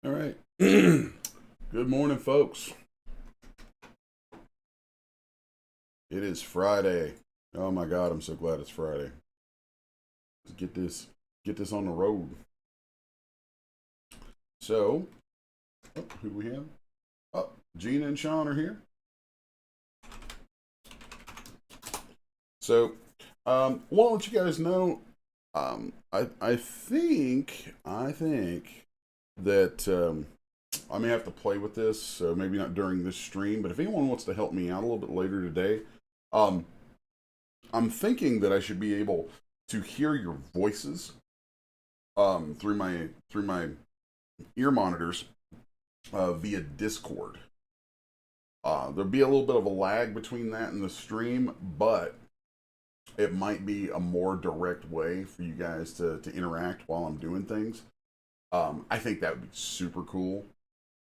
All right. Good morning, folks. It is Friday. Oh my God, I'm so glad it's Friday. Let's get this on the road. So, who do we have? Oh, Gina and Sean are here. So, want to let you guys know. I think that I may have to play with this. So maybe not during this stream, but if anyone wants to help me out a little bit later today, um, I'm thinking that I should be able to hear your voices through my ear monitors via Discord. There'll be a little bit of a lag between that and the stream, but it might be a more direct way for you guys to interact while I'm doing things. I think that would be super cool,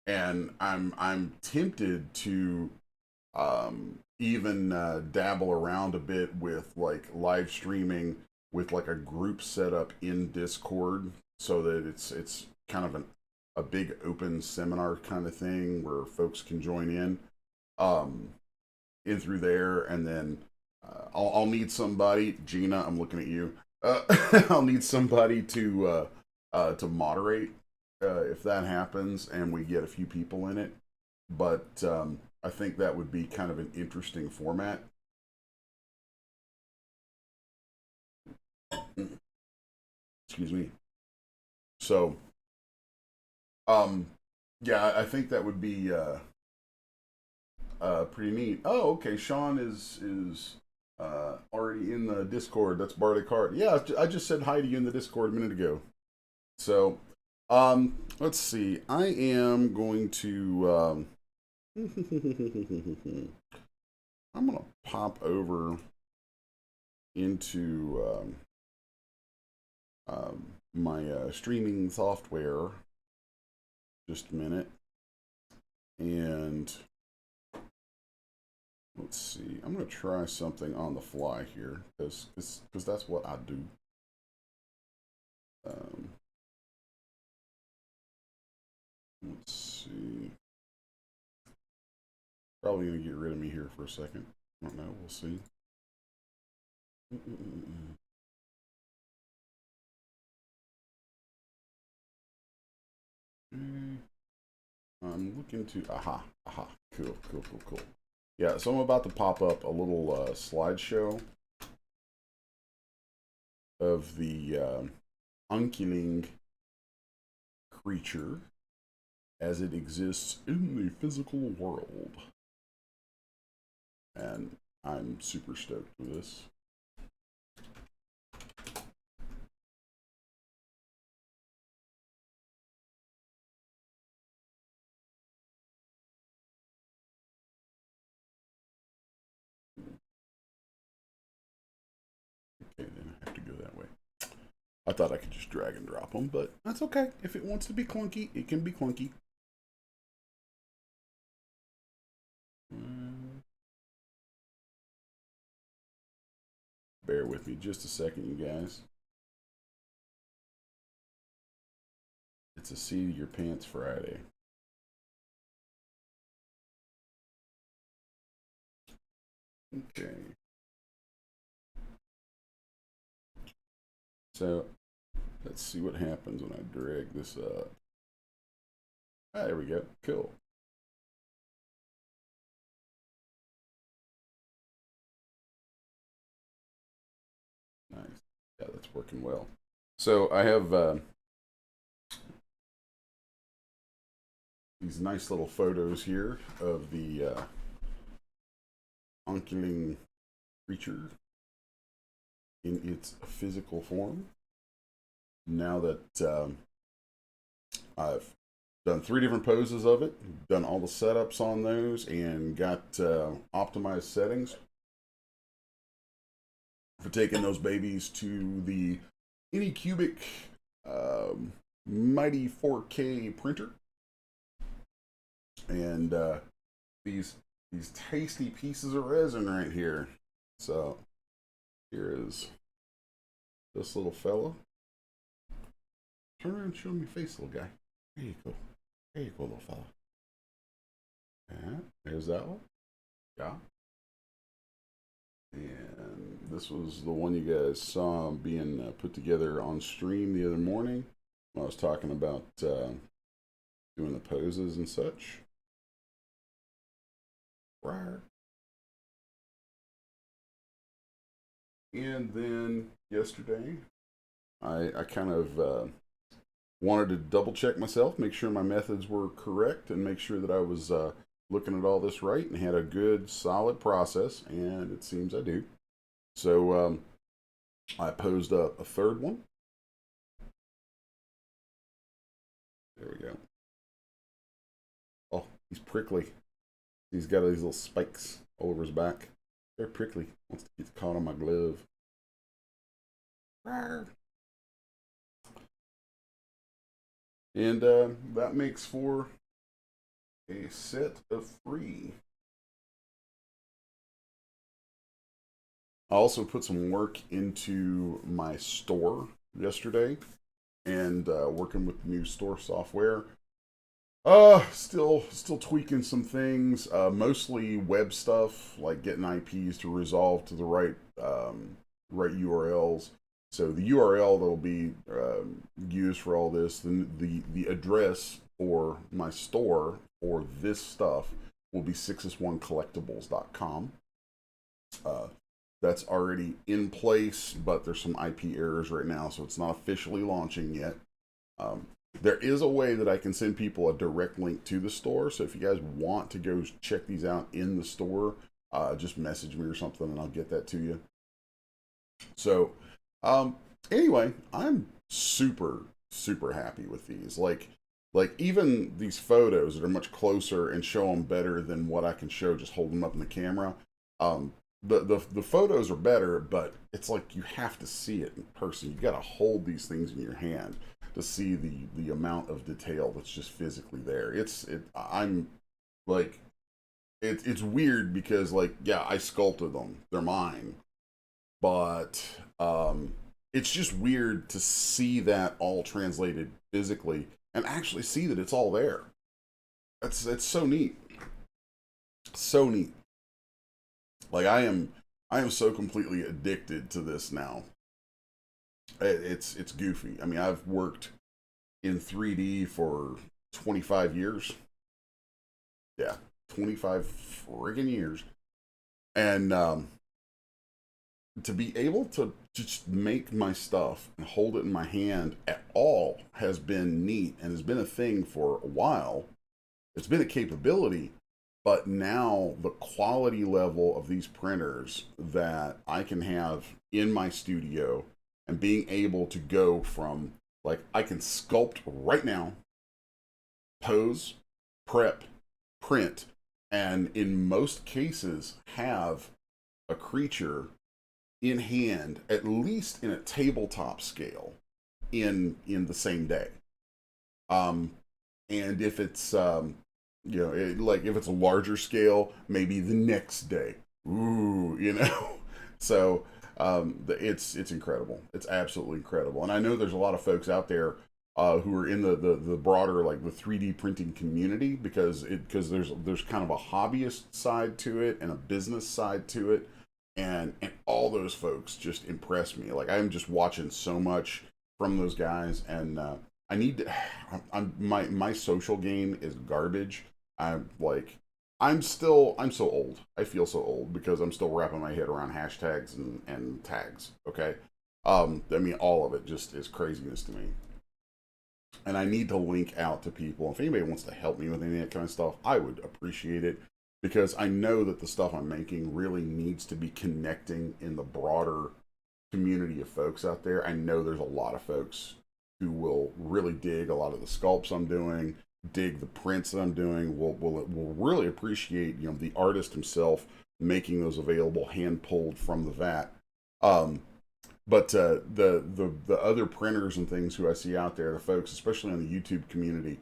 and I'm tempted to even dabble around a bit with like live streaming with like a group setup in Discord, so that it's kind of a big open seminar kind of thing where folks can join um, in through there, and then I'll need somebody. Gina, I'm looking at you. I'll need somebody to moderate if that happens, and we get a few people in it. But I think that would be kind of an interesting format. Excuse me. So, um, yeah, I think that would be pretty neat. Oh, okay. Sean is already in the Discord. That's Barley Card. Yeah, I just said hi to you in the Discord a minute ago. So, let's see. I am going to I'm gonna pop over into my streaming software just a minute, and let's see. I'm gonna try something on the fly here because that's what I do. Um, let's see. Probably gonna get rid of me here for a second. I don't know. We'll see. I'm looking to aha. Cool. Yeah, so I'm about to pop up a little slideshow of the unculling creature as it exists in the physical world. And I'm super stoked for this. Okay, then I have to go that way. I thought I could just drag and drop them, but that's okay. If it wants to be clunky, it can be clunky. Bear with me just a second, you guys. It's a seat of your pants Friday. Okay. So let's see what happens when I drag this up. Ah, there we go. Cool. Nice. Yeah, that's working well. So I have these nice little photos here of the onculing creature in its physical form. Now that I've done 3 different poses of it, done all the setups on those, and got optimized settings for taking those babies to the Anycubic Mighty 4K printer, and these tasty pieces of resin right here. So here is this little fella. Turn around and show me your face, little guy. There you go. There you go, little fella. Yeah, there's that one. Yeah. And this was the one you guys saw being put together on stream the other morning when I was talking about doing the poses and such. Right. And then yesterday, I kind of wanted to double check myself, make sure my methods were correct, and make sure that I was looking at all this right and had a good, solid process, and it seems I do. So I posed up a third one. There we go. Oh, he's prickly. He's got these little spikes all over his back. They're prickly. Wants to get caught on my glove. And that makes for a set of 3. I also put some work into my store yesterday and working with new store software. Still tweaking some things. Mostly web stuff, like getting IPs to resolve to the right URLs. So the URL that'll be used for all this, the address for my store for this stuff will be 6s1collectibles.com. That's already in place, but there's some IP errors right now, so it's not officially launching yet. There is a way that I can send people a direct link to the store, so if you guys want to go check these out in the store, just message me or something and I'll get that to you. So, anyway, I'm super happy with these. Like even these photos that are much closer and show them better than what I can show just holding them up in the camera. The photos are better, but it's like you have to see it in person. You got to hold these things in your hand to see the amount of detail that's just physically there. I'm like, it's weird because, like, yeah, I sculpted them. They're mine. But it's just weird to see that all translated physically and actually see that it's all there. It's so neat. So neat. Like I am so completely addicted to this now. It's goofy. I mean, I've worked in 3D for 25 years. Yeah, 25 friggin' years. And to be able to just make my stuff and hold it in my hand at all has been neat and has been a thing for a while. It's been a capability, but now the quality level of these printers that I can have in my studio and being able to go from, like, I can sculpt right now, pose, prep, print, and in most cases have a creature in hand, at least in a tabletop scale, in the same day. And if it's like if it's a larger scale, maybe the next day. Ooh, So it's incredible. It's absolutely incredible. And I know there's a lot of folks out there who are in the broader, like, the 3D printing community, because there's kind of a hobbyist side to it and a business side to it. And all those folks just impress me. Like, I'm just watching so much from those guys, and I need to. My social game is garbage. I'm so old. I feel so old because I'm still wrapping my head around hashtags and tags. Okay, I mean, all of it just is craziness to me. And I need to link out to people. If anybody wants to help me with any of that kind of stuff, I would appreciate it, because I know that the stuff I'm making really needs to be connecting in the broader community of folks out there. I know there's a lot of folks who will really dig a lot of the sculpts I'm doing, dig the prints that I'm doing, will really appreciate, the artist himself making those available, hand pulled from the vat. But the other printers and things who I see out there, the folks, especially on the YouTube community,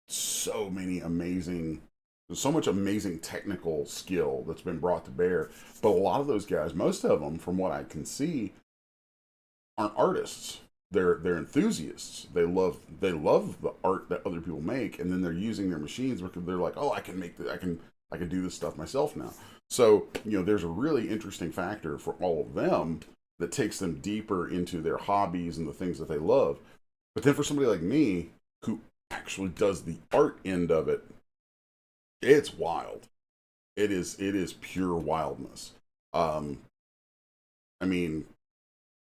so much amazing technical skill that's been brought to bear. But a lot of those guys, most of them, from what I can see, aren't artists. they're enthusiasts. They love the art that other people make, and then they're using their machines because they're like, oh, I can make the, I can do this stuff myself now. So there's a really interesting factor for all of them that takes them deeper into their hobbies and the things that they love. But then for somebody like me who actually does the art end of it, it's wild. It is pure wildness. Um, I mean,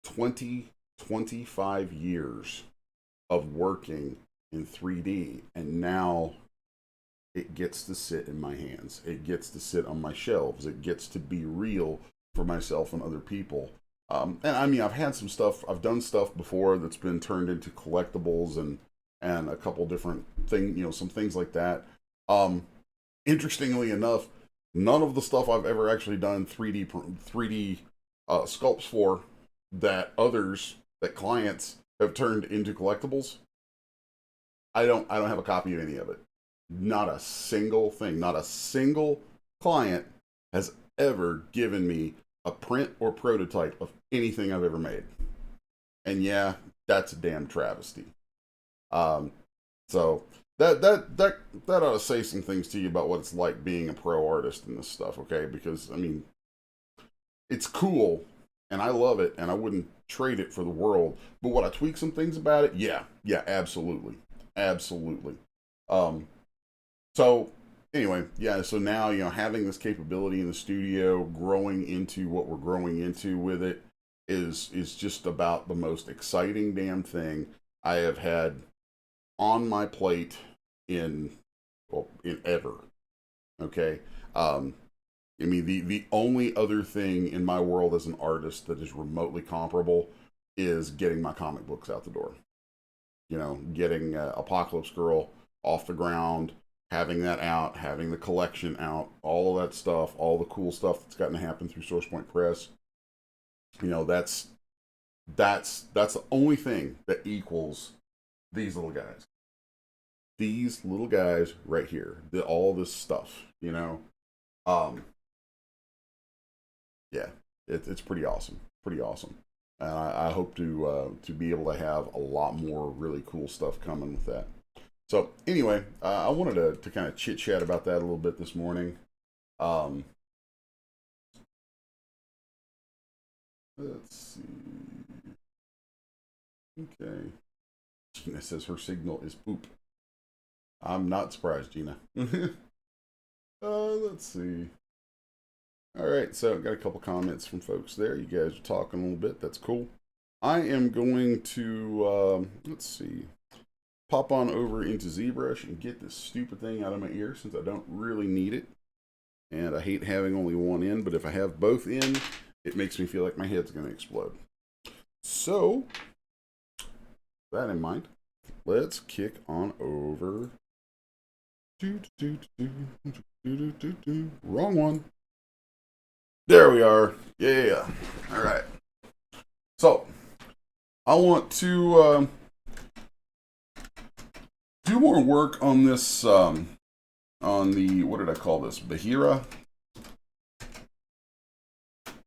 25 years of working in 3D, and now it gets to sit in my hands. It gets to sit on my shelves. It gets to be real for myself and other people. And I mean, I've had some stuff. I've done stuff before that's been turned into collectibles and a couple different things, some things like that. Interestingly enough, none of the stuff I've ever actually done 3D sculpts for that clients have turned into collectibles. I don't have a copy of any of it. Not a single thing. Not a single client has ever given me a print or prototype of anything I've ever made. And yeah, that's a damn travesty. So that ought to say some things to you about what it's like being a pro artist in this stuff, okay? Because I mean, it's cool and I love it and I wouldn't trade it for the world. But would I tweak some things about it? Yeah, absolutely. Absolutely. So anyway, yeah, so now, having this capability in the studio, growing into what we're growing into with it is just about the most exciting damn thing I have had on my plate in ever. Okay. I mean, the only other thing in my world as an artist that is remotely comparable is getting my comic books out the door. Getting Apocalypse Girl off the ground, having that out, having the collection out, all of that stuff, all the cool stuff that's gotten to happen through SourcePoint Press. That's the only thing that equals these little guys. These little guys right here. All this stuff, yeah, it's pretty awesome. Pretty awesome. And I hope to be able to have a lot more really cool stuff coming with that. So anyway, I wanted to kind of chit chat about that a little bit this morning. Let's see. Okay. Gina says her signal is poop. I'm not surprised, Gina. Let's see. All right, so got a couple comments from folks there. You guys are talking a little bit. That's cool. I am going to, let's see, pop on over into Zbrush and get this stupid thing out of my ear since I don't really need it. And I hate having only one in, but if I have both in, it makes me feel like my head's going to explode. So, that in mind, let's kick on over. Wrong one. There we are. Yeah. All right. So, I want to do more work on this, on the, what did I call this? Behira?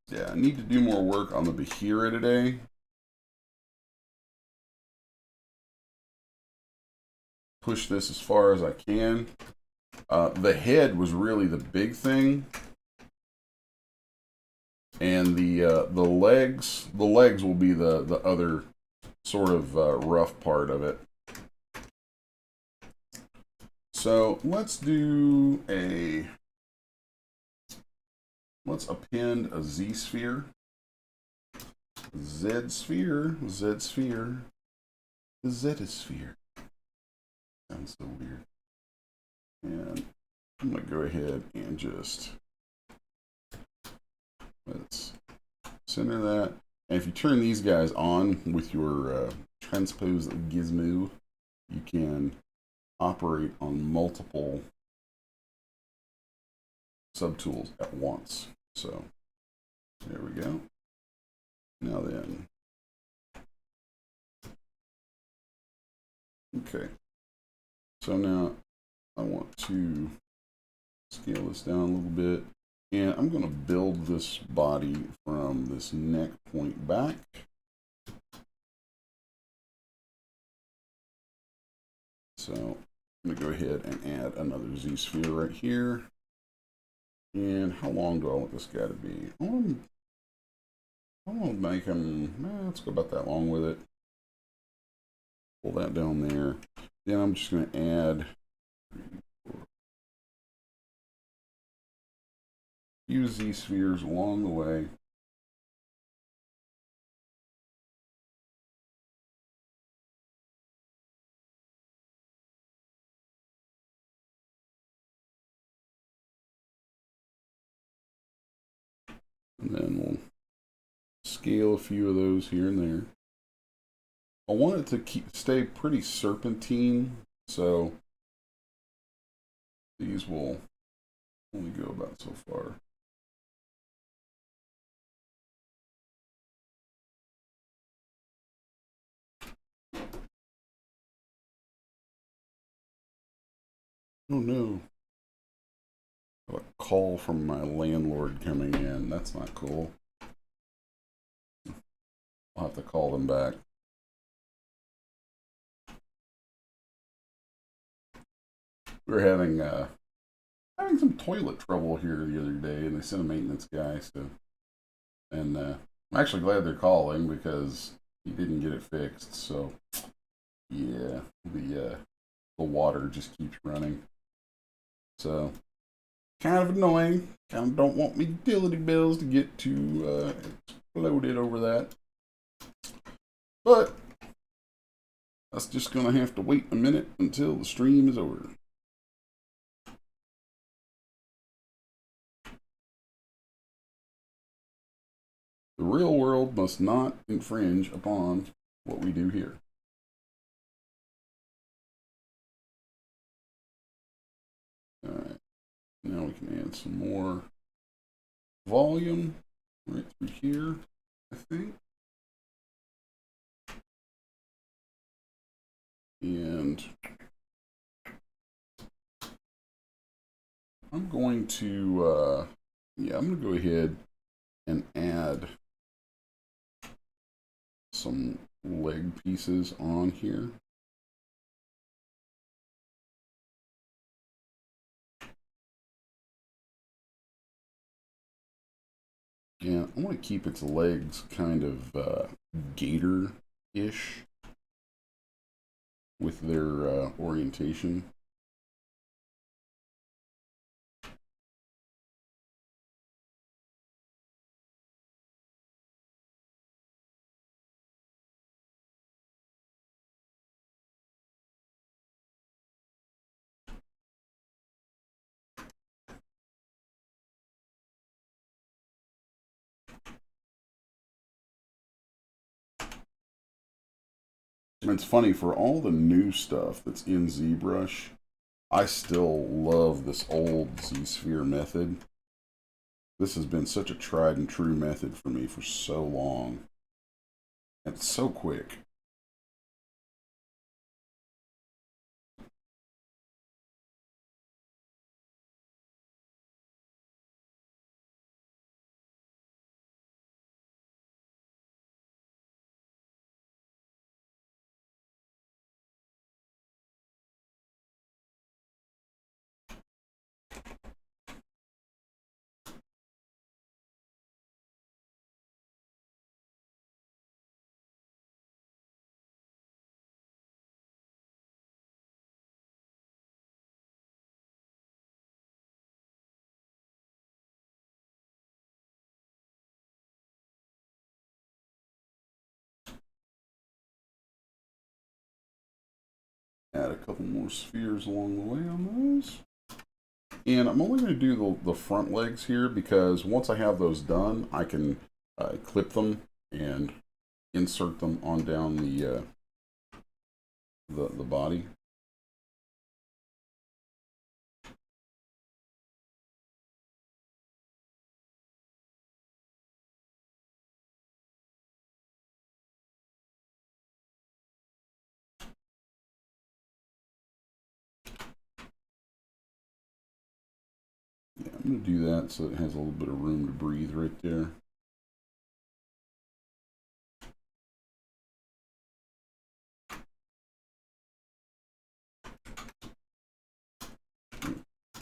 Yeah, I need to do more work on the Behira today. Push this as far as I can. The head was really the big thing. And the legs will be the other sort of rough part of it. So let's append a Z-sphere. Z-sphere, Z-sphere, the Z-sphere. Sounds so weird. And I'm going to go ahead and just let's center that. And if you turn these guys on with your transpose gizmo, you can operate on multiple subtools at once. So there we go. Now then, okay. So now I want to scale this down a little bit. And I'm going to build this body from this neck point back. So I'm going to go ahead and add another Z-sphere right here. And how long do I want this guy to be? I want to make him, let's go about that long with it. Pull that down there. Then I'm just going to add a few Z-spheres along the way. And then we'll scale a few of those here and there. I want it to stay pretty serpentine, so these will only go about so far. Oh no. A call from my landlord coming in. That's not cool. I'll have to call them back. We were having some toilet trouble here the other day, and they sent a maintenance guy. So, and I'm actually glad they're calling because he didn't get it fixed. So, yeah, the water just keeps running. So, kind of annoying. Kind of don't want my utility bills to get too exploded over that. But that's just gonna have to wait a minute until the stream is over. The real world must not infringe upon what we do here. Alright, now we can add some more volume right through here, I think. And I'm going to, I'm going to go ahead and add some leg pieces on here. And I want to keep its legs kind of gator-ish with their orientation. And it's funny, for all the new stuff that's in ZBrush, I still love this old Z-sphere method. This has been such a tried and true method for me for so long. And it's so quick. Add a couple more spheres along the way on those. And I'm only going to do the front legs here because once I have those done, I can clip them and insert them on down the body. Yeah, I'm going to do that so it has a little bit of room to breathe right there.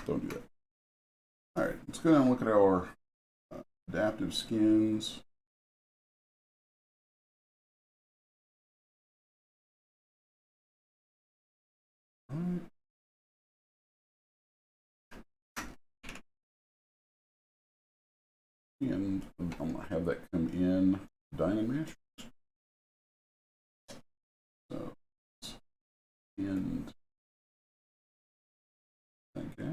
don't do that. All right, let's go down and look at our adaptive skins. All right. And I'm going to have that come in Dynamesh. So, and okay.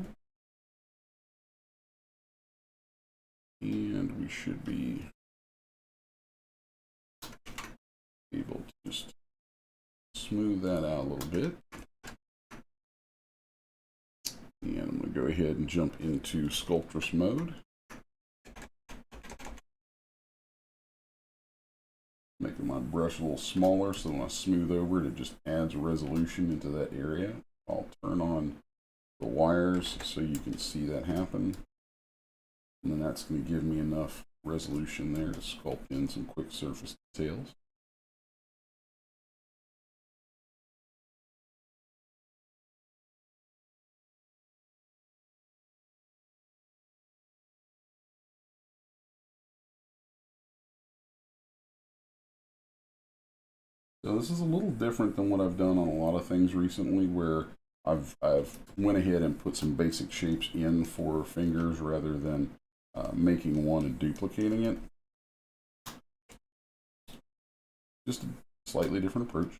And we should be able to just smooth that out a little bit. And I'm going to go ahead and jump into Sculptress mode. Making my brush a little smaller so when I smooth over it, it just adds resolution into that area. I'll turn on the wires so you can see that happen. And then that's going to give me enough resolution there to sculpt in some quick surface details. So this is a little different than what I've done on a lot of things recently, where I've went ahead and put some basic shapes in for fingers rather than making one and duplicating it. Just a slightly different approach.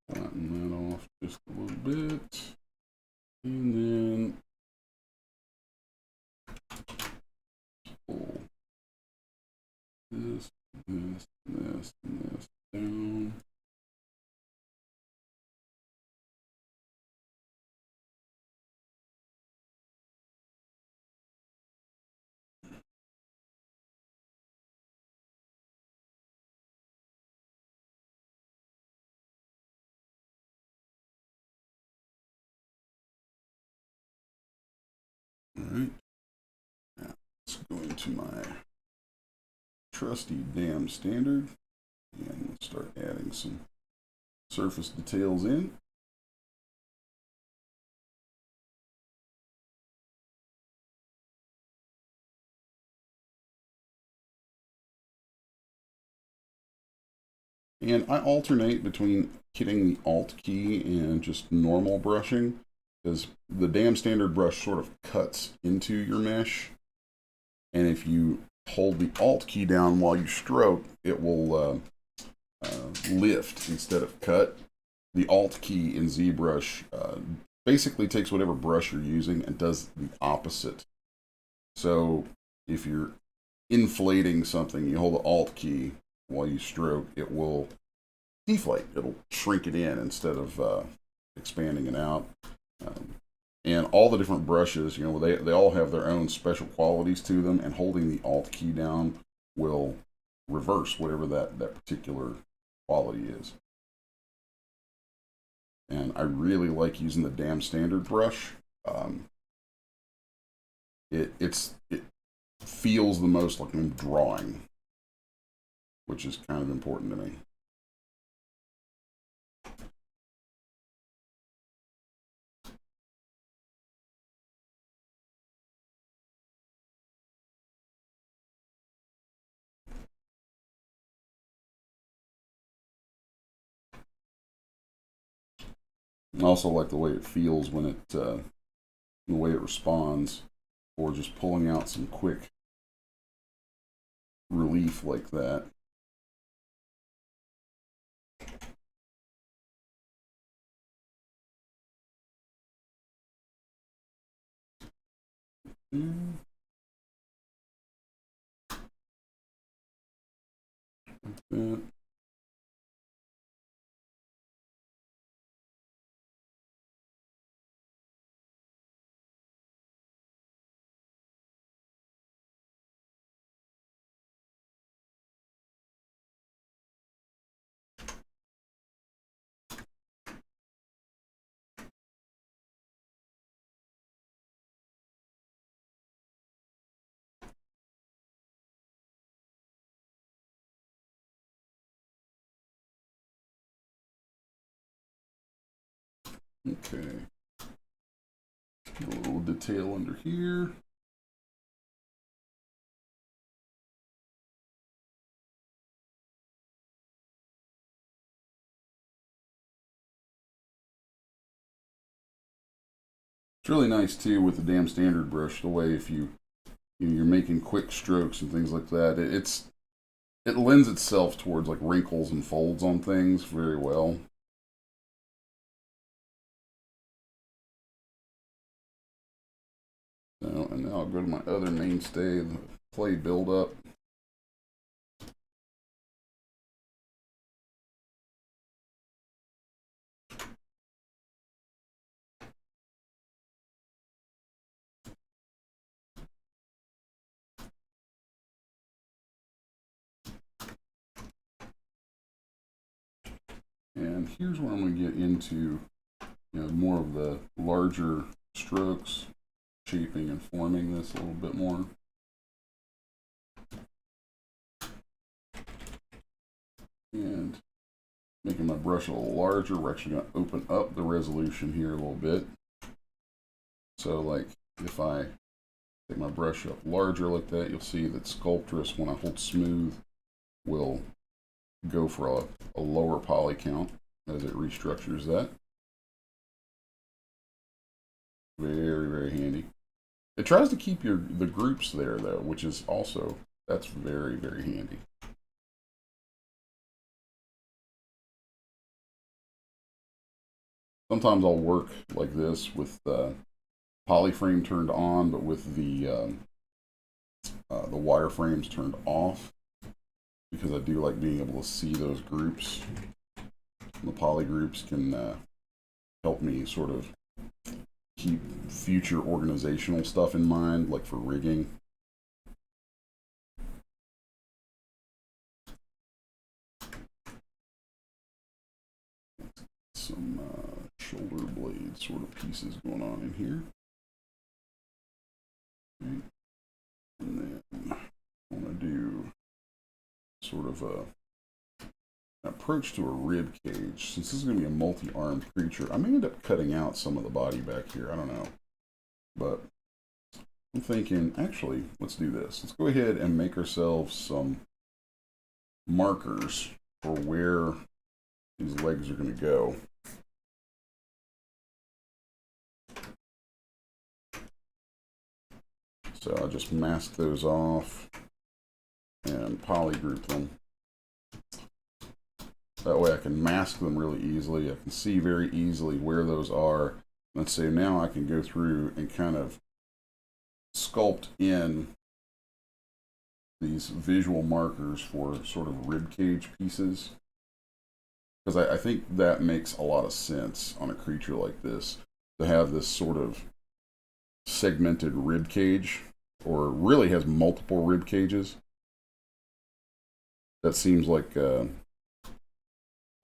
Flatten that off just a little bit. And then pull this, this, this, and this down. All right. Now let's go into my trusty damn standard and start adding some surface details in. And I alternate between hitting the Alt key and just normal brushing, because the damn standard brush sort of cuts into your mesh. And if you hold the Alt key down while you stroke, it will lift instead of cut. The Alt key in ZBrush basically takes whatever brush you're using and does the opposite. So if you're inflating something, you hold the Alt key while you stroke, it will deflate. It'll shrink it in instead of expanding it out. And all the different brushes, you know, they all have their own special qualities to them, and holding the Alt key down will reverse whatever that particular quality is. And I really like using the damn standard brush. It feels the most like I'm drawing, which is kind of important to me. I also like the way it feels when the way it responds, or just pulling out some quick relief like that. Like that. Okay. A little detail under here. It's really nice too with the damn standard brush. The way if you're making quick strokes and things like that, it lends itself towards like wrinkles and folds on things very well. So, and now I'll go to my other mainstay, the clay buildup. And here's where I'm going to get into, more of the larger strokes, shaping and forming this a little bit more. And making my brush a little larger, we're actually going to open up the resolution here a little bit. So like if I take my brush up larger like that, you'll see that Sculptress, when I hold smooth, will go for a lower poly count as it restructures that. Very, very handy. It tries to keep the groups there though, which is also, that's very, very handy. Sometimes I'll work like this with the poly frame turned on, but with the wireframes turned off, because I do like being able to see those groups. The poly groups can help me sort of keep future organizational stuff in mind, like for rigging. Some shoulder blade sort of pieces going on in here. Okay. And then I want to do sort of an approach to a rib cage. Since this is going to be a multi-armed creature, I may end up cutting out some of the body back here. I don't know. But I'm thinking, actually, let's do this. Let's go ahead and make ourselves some markers for where these legs are going to go. So I'll just mask those off and poly group them. That way I can mask them really easily. I can see very easily where those are. Let's say now I can go through and kind of sculpt in these visual markers for sort of rib cage pieces. Because I think that makes a lot of sense on a creature like this, to have this sort of segmented rib cage, or really has multiple rib cages. That seems like a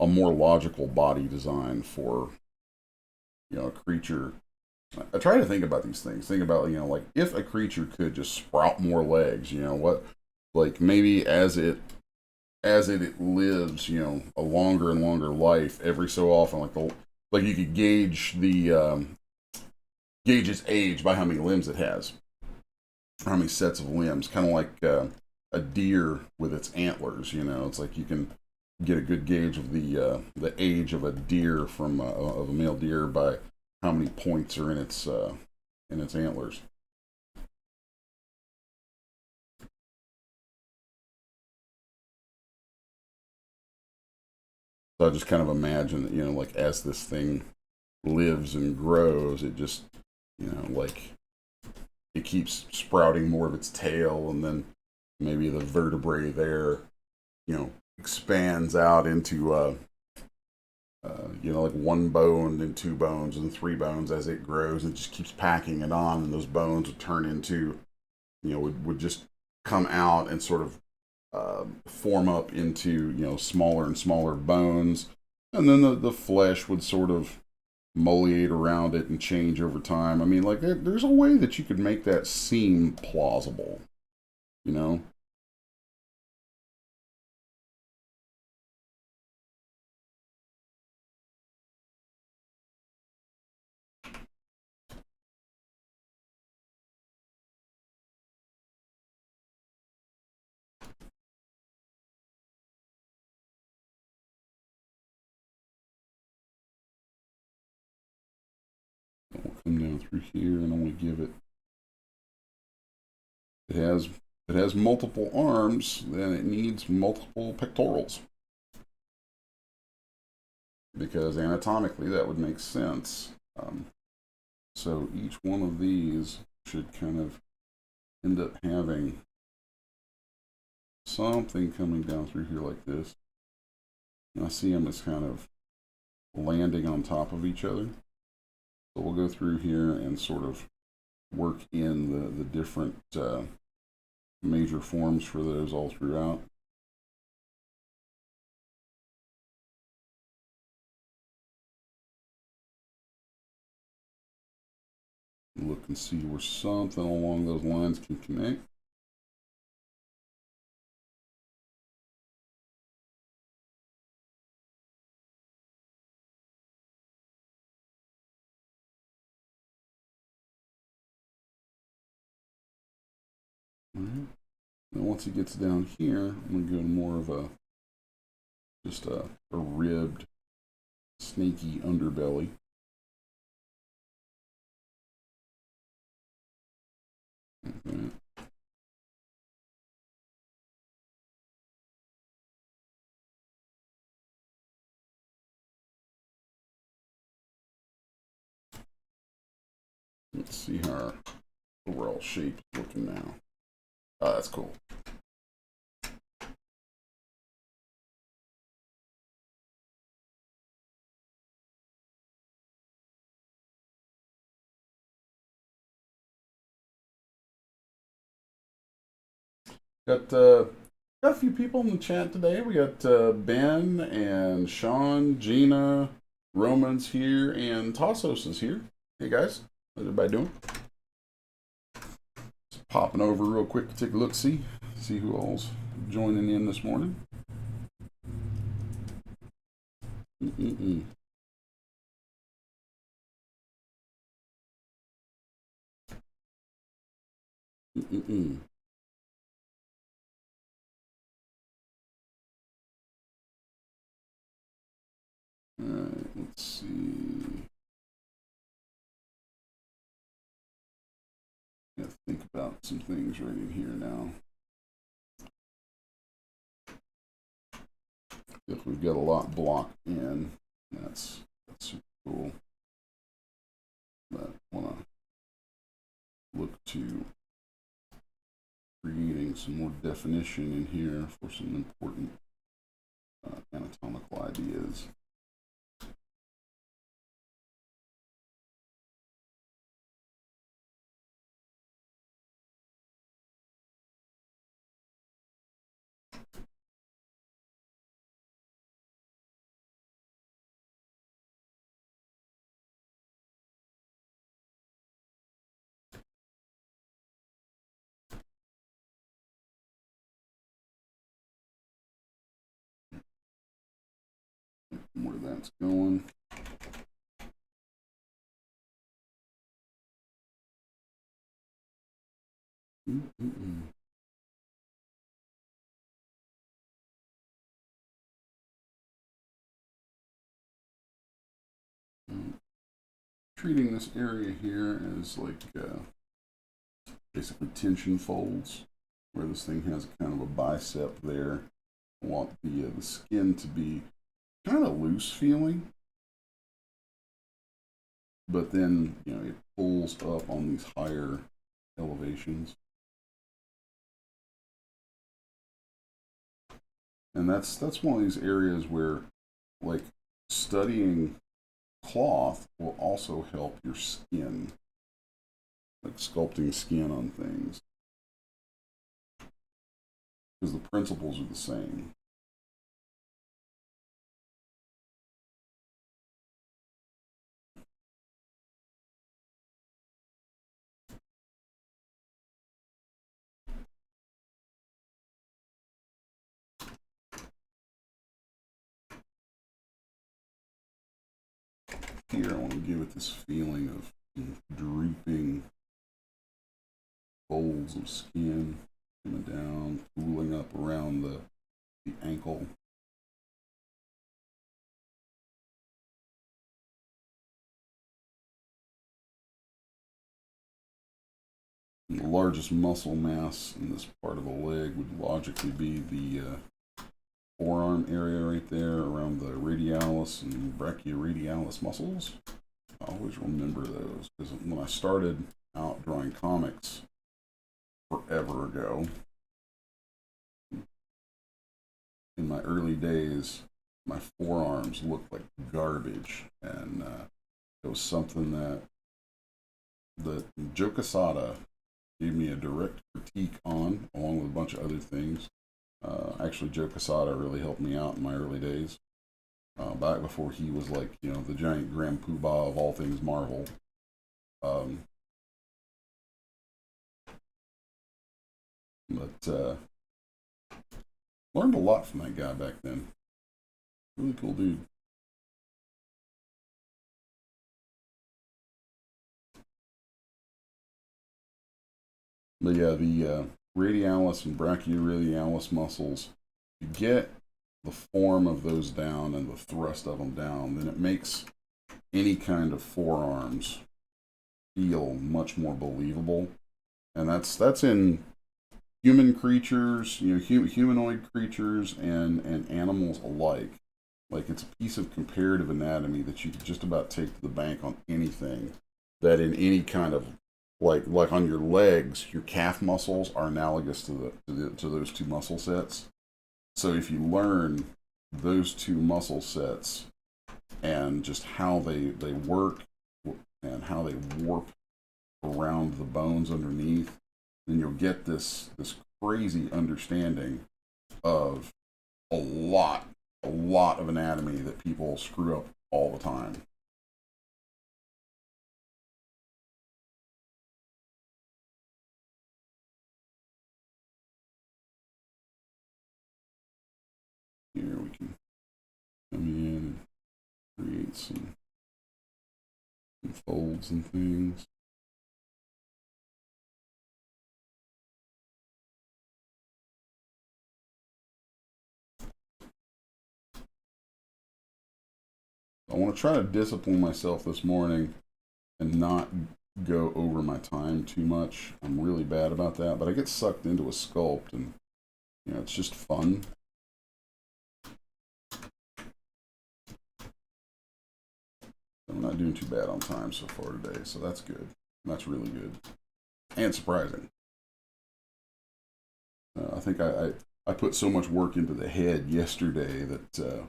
more logical body design for a creature. I try to think about these things. Think about like if a creature could just sprout more legs. What, like maybe as it lives, a longer and longer life, every so often, like you could gauge gauge its age by how many limbs it has, how many sets of limbs, kind of like a deer with its antlers. It's like you can get a good gauge of the age of a deer of a male deer by how many points are in its antlers. So I just kind of imagine that, like as this thing lives and grows, it just, like it keeps sprouting more of its tail, and then maybe the vertebrae there, expands out into, like one bone and two bones and three bones as it grows, and just keeps packing it on, and those bones would turn into, would just come out and sort of form up into smaller and smaller bones, and then the flesh would sort of moliate around it and change over time. I mean, like there's a way that you could make that seem plausible, you know. come down through here, and I'm going to give it. It has multiple arms, then it needs multiple pectorals. Because anatomically that would make sense. So each one of these should kind of end up having something coming down through here like this. And I see them as kind of landing on top of each other. So we'll go through here and sort of work in the different major forms for those all throughout. Look and see where something along those lines can connect. All right. Then once it gets down here, I'm going to go to more of a just a ribbed, snaky underbelly. Okay. Let's see how our overall shape is looking now. Oh, that's cool. Got a few people in the chat today. We got Ben and Sean, Gina, Roman's here, and Tassos is here. Hey guys, how's everybody doing? Just popping over real quick to take a look, see who all's joining in this morning. Mm-mm-mm. Mm-mm-mm. All right, let's see. Got to think about some things right in here now. If we've got a lot blocked in, that's super cool. But I want to look to creating some more definition in here for some important anatomical ideas. Where that's going. Treating this area here as like basically tension folds, where this thing has kind of a bicep there. I want the skin to be kind of loose feeling, but then it pulls up on these higher elevations. And that's one of these areas where, like, studying cloth will also help your skin, like sculpting skin on things, because the principles are the same. Here, I want to give it this feeling of drooping folds of skin coming down, pooling up around the ankle. largest muscle mass in this part of the leg would logically be the forearm area right there around the radialis and brachioradialis muscles. I always remember those because when I started out drawing comics forever ago, in my early days, my forearms looked like garbage, and it was something that Joe Quesada gave me a direct critique on, along with a bunch of other things. Actually, Joe Quesada really helped me out in my early days, back before he was like, you know, the giant grand poobah of all things Marvel. But learned a lot from that guy back then. Really cool dude. But yeah, the radialis and brachioradialis muscles, you get the form of those down and the thrust of them down, then it makes any kind of forearms feel much more believable. And that's in human creatures, you know, humanoid creatures and animals alike. Like, it's a piece of comparative anatomy that you could just about take to the bank on anything. That in any kind of like on your legs, your calf muscles are analogous to those two muscle sets. So if you learn those two muscle sets and just how they work and how they warp around the bones underneath, then you'll get this crazy understanding of a lot of anatomy that people screw up all the time. Here we can come in and create some folds and things. I want to try to discipline myself this morning and not go over my time too much. I'm really bad about that, but I get sucked into a sculpt, and you know, it's just fun. I'm not doing too bad on time so far today, so that's good. That's really good and surprising. I think I put so much work into the head yesterday that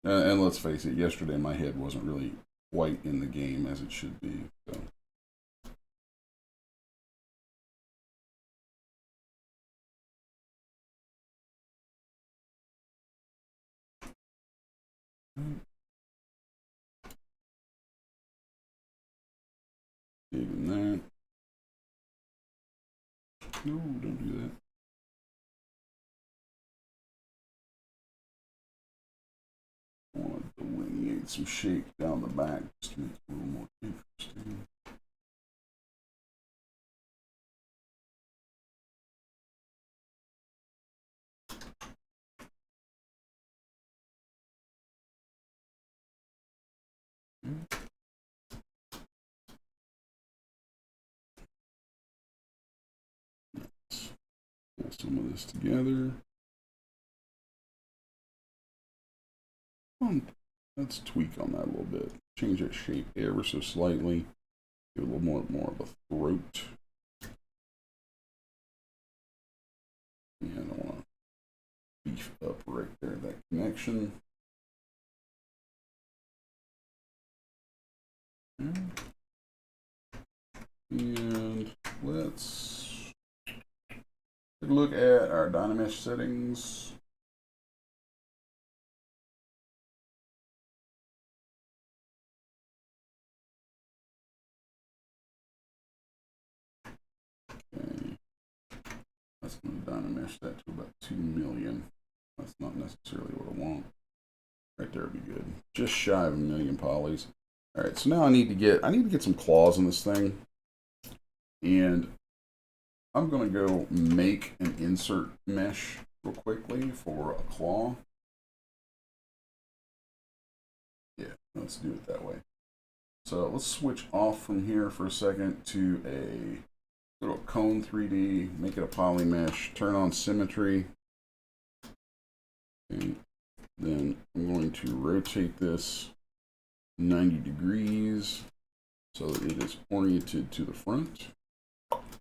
and let's face it, yesterday my head wasn't really quite in the game as it should be. So. Digging that. No, don't do that. I want to delineate some shape down the back just to make it a little more interesting. Let's pull some of this together. Let's tweak on that a little bit. Change that shape ever so slightly. Give it a little more of a throat. And I want to beef up right there, that connection. And let's take a look at our Dynamesh settings. Okay. That's going to Dynamesh that to about 2 million. That's not necessarily what I want. Right there would be good. Just shy of 1 million polys. All right, so now I need to get some claws in this thing, and I'm gonna go make an insert mesh real quickly for a claw. Yeah, let's do it that way. So let's switch off from here for a second to a little cone 3D, make it a poly mesh, turn on symmetry. And then I'm going to rotate this 90 degrees so that it is oriented to the front,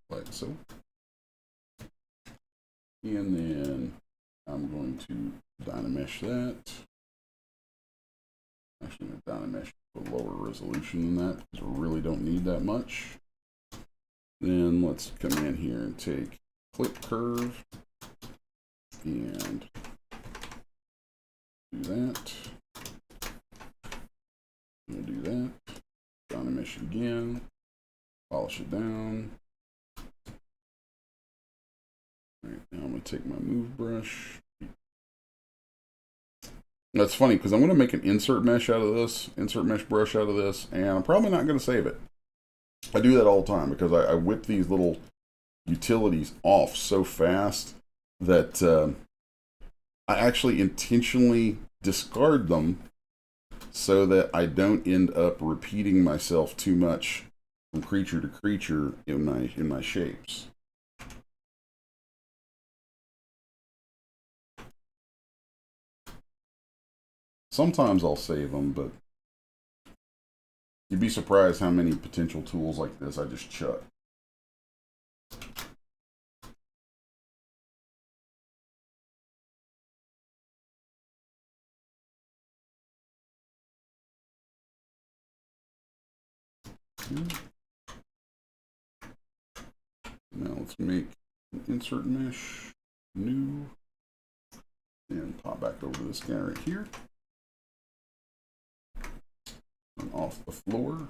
like so. And then I'm going to Dynamesh that. Actually, I'm going to Dynamesh a lower resolution than that because we really don't need that much. Then let's come in here and take clip curve and do that. I'm going to do that. Dynamesh again. Polish it down. All right, now I'm going to take my move brush. That's funny because I'm going to make an insert mesh out of this, insert mesh brush out of this, and I'm probably not going to save it. I do that all the time because I whip these little utilities off so fast that I actually intentionally discard them so that I don't end up repeating myself too much from creature to creature in my shapes. Sometimes I'll save them, but you'd be surprised how many potential tools like this I just chuck. Now let's make an insert mesh, new, and pop back over this guy right here. And off the floor.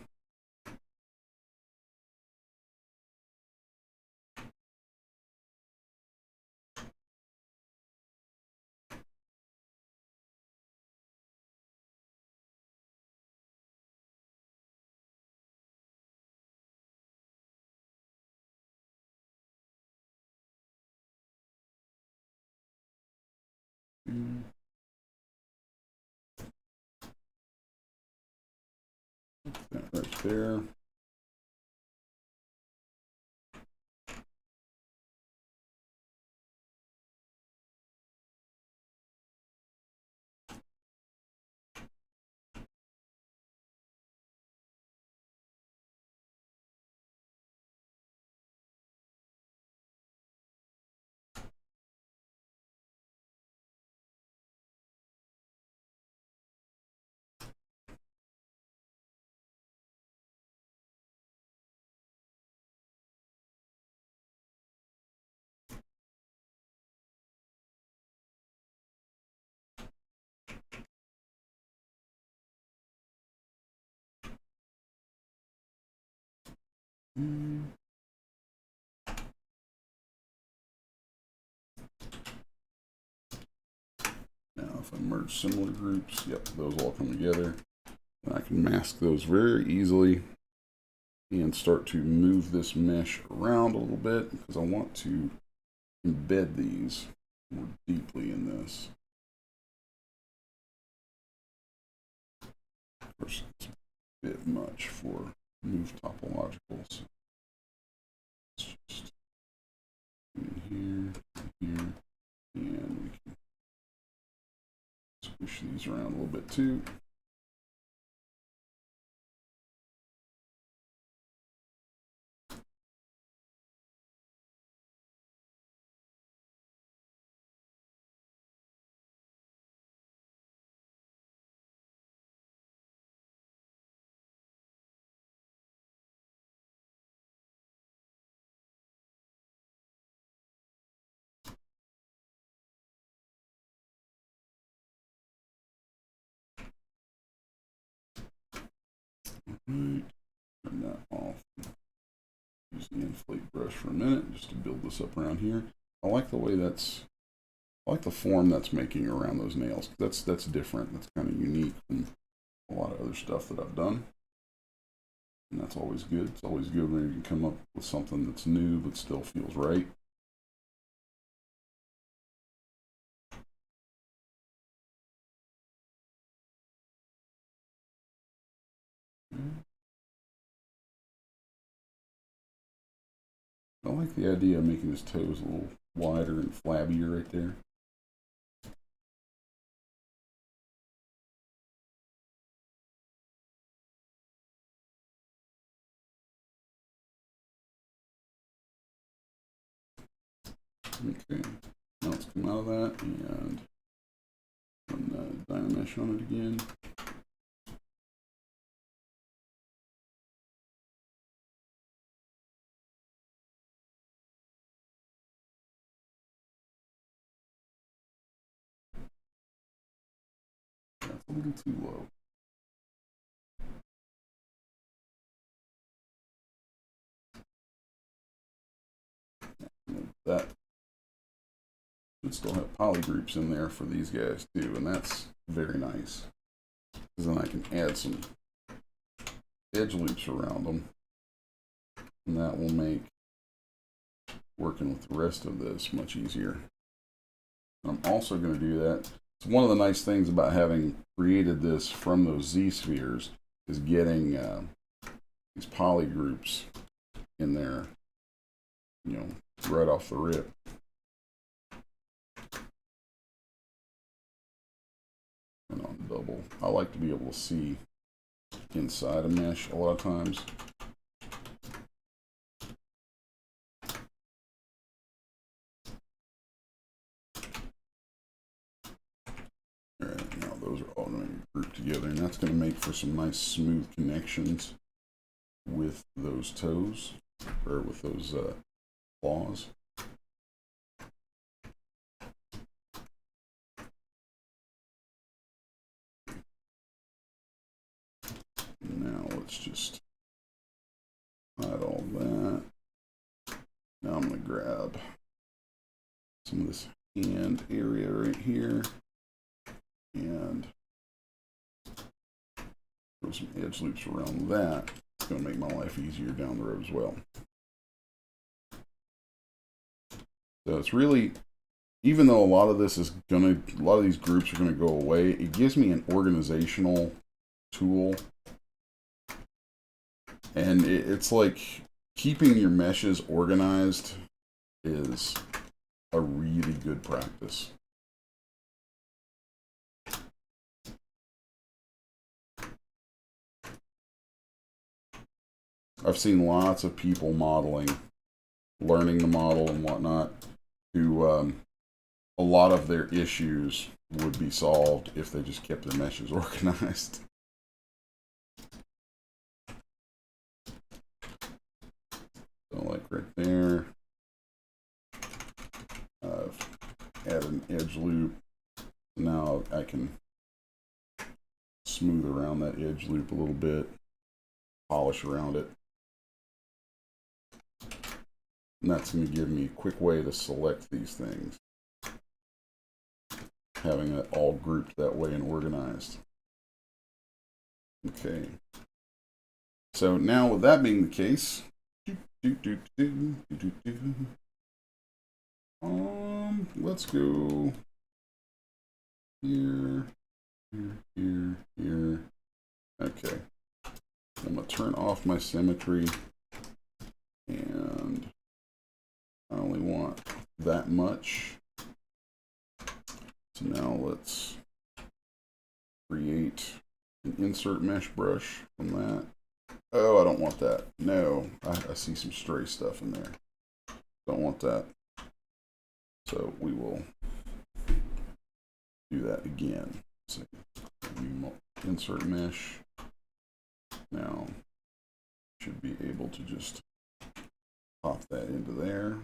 That right there. Now, if I merge similar groups, yep, those all come together. And I can mask those very easily and start to move this mesh around a little bit because I want to embed these more deeply in this. Of course, it's a bit much for move topologicals. Let's just in here, and we can squish these around a little bit too. Right, turn that off. Use the inflate brush for a minute just to build this up around here. I like the way I like the form that's making around those nails. That's different. That's kind of unique from a lot of other stuff that I've done. And that's always good. It's always good when you can come up with something that's new but still feels right. like the idea of making his toes a little wider and flabbier right there. Okay, now let's come out of that and run the Dynamesh on it again. That's a little too low. That should still have poly groups in there for these guys too, and that's very nice. Because then I can add some edge loops around them, and that will make working with the rest of this much easier. I'm also going to do that. So one of the nice things about having created this from those Z-spheres is getting these poly groups in there, you know, right off the rip. And on double, I like to be able to see inside a mesh a lot of times. Alright, now those are all going to be grouped together, and that's going to make for some nice smooth connections with those toes, or with those claws. Now let's just hide all that. Now I'm going to grab some of this hand area right here and throw some edge loops around that. It's going to make my life easier down the road as well. So it's really, even though a lot of this is a lot of these groups are going to go away, it gives me an organizational tool. And it's like keeping your meshes organized is a really good practice. I've seen lots of people modeling, learning the model and whatnot, who a lot of their issues would be solved if they just kept their meshes organized. So like right there, I've added an edge loop. Now I can smooth around that edge loop a little bit, polish around it. And that's going to give me a quick way to select these things, having it all grouped that way and organized. Okay. So now with that being the case, let's go here, here. Okay. I'm going to turn off my symmetry, and I only want that much. So now let's create an insert mesh brush from that. Oh, I don't want that. No, I see some stray stuff in there. Don't want that. So we will do that again. So insert mesh. Now should be able to just pop that into there.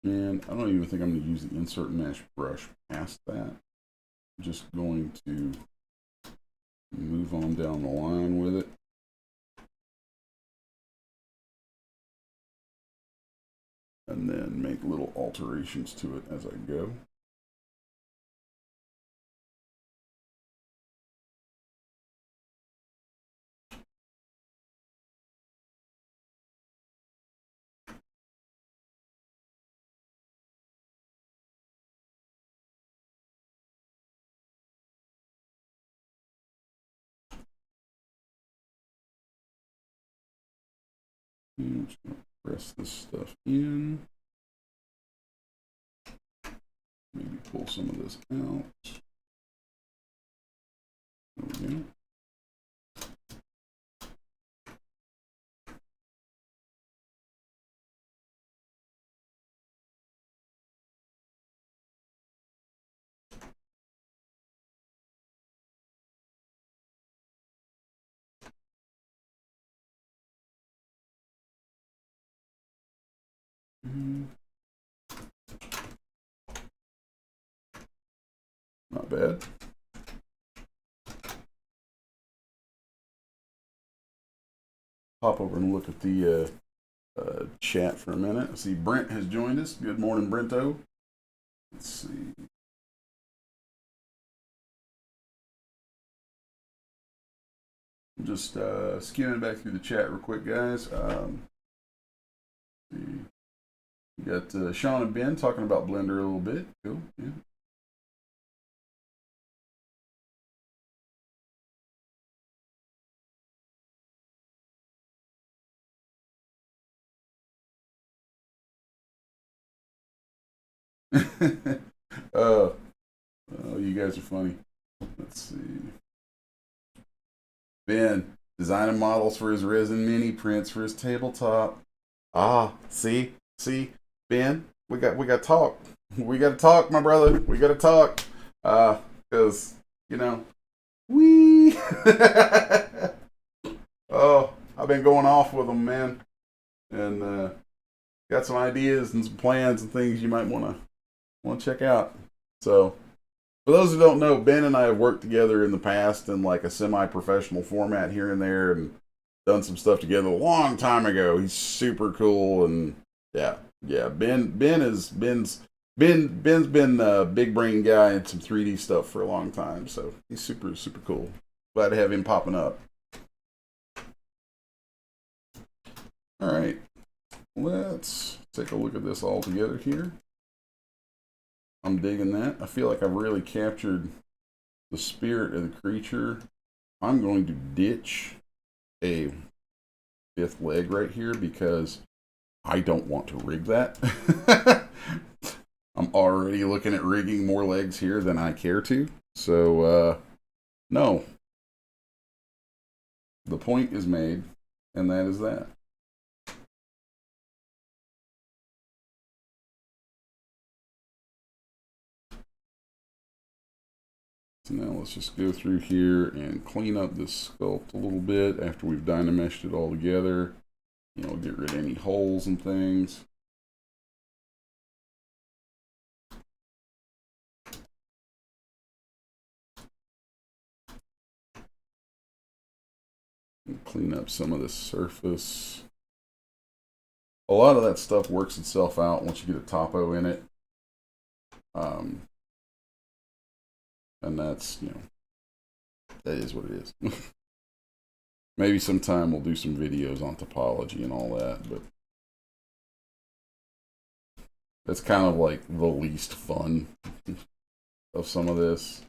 And I don't even think I'm going to use the insert mesh brush past that. I'm just going to move on down the line with it. And then make little alterations to it as I go. I'm just gonna press this stuff in. Maybe pull some of this out. There we go. Not bad. Hop over and look at the chat for a minute. I see Brent has joined us. Good morning, Brento. Let's see. I'm just skimming back through the chat real quick, guys. We got Sean and Ben talking about Blender a little bit. Cool. Yeah. Oh, you guys are funny. Let's see. Ben designing models for his resin mini prints for his tabletop. Ah, see, Ben, we got talk. We got to talk, my brother. We got to talk. Because we. Oh, I've been going off with them, man, and got some ideas and some plans and things you might want to check out. So, for those who don't know, Ben and I have worked together in the past in like a semi-professional format here and there, and done some stuff together a long time ago. He's super cool, and yeah. Ben's been a big brain guy and some 3D stuff for a long time, so he's super cool. Glad to have him popping up. All right, let's take a look at this all together here. I'm digging that. I feel like I've really captured the spirit of the creature. I'm going to ditch a fifth leg right here because I don't want to rig that. I'm already looking at rigging more legs here than I care to. So, no. The point is made, and that is that. So now let's just go through here and clean up this sculpt a little bit after we've dynameshed it all together. Get rid of any holes and things. And clean up some of the surface. A lot of that stuff works itself out once you get a topo in it. And that's, that is what it is. Maybe sometime we'll do some videos on topology and all that, but that's kind of like the least fun of some of this.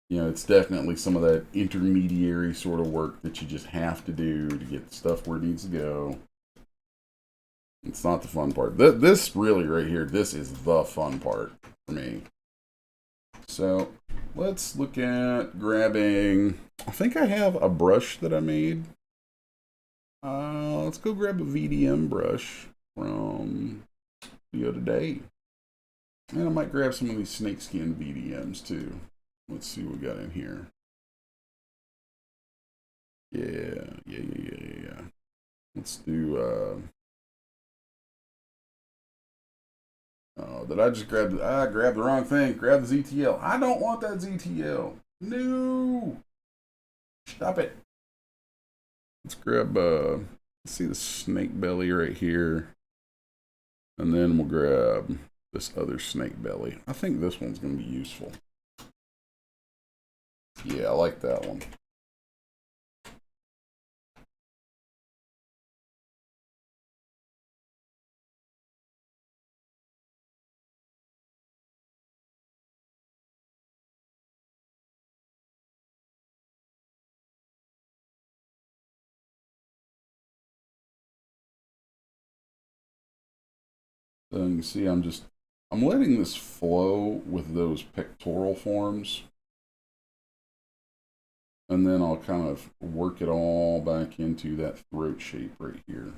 It's definitely some of that intermediary sort of work that you just have to do to get the stuff where it needs to go. It's not the fun part. This really right here, this is the fun part for me. So let's look at grabbing, I think I have a brush that I made. Let's go grab a VDM brush from Studio today. And I might grab some of these snakeskin VDMs too. Let's see what we got in here. Yeah. Let's do, oh, did I just grab I grabbed the wrong thing. Grab the ZTL. I don't want that ZTL. No. Stop it. Let's grab, let's see the snake belly right here. And then we'll grab this other snake belly. I think this one's going to be useful. Yeah, I like that one. So you can see I'm letting this flow with those pectoral forms. And then I'll kind of work it all back into that throat shape right here.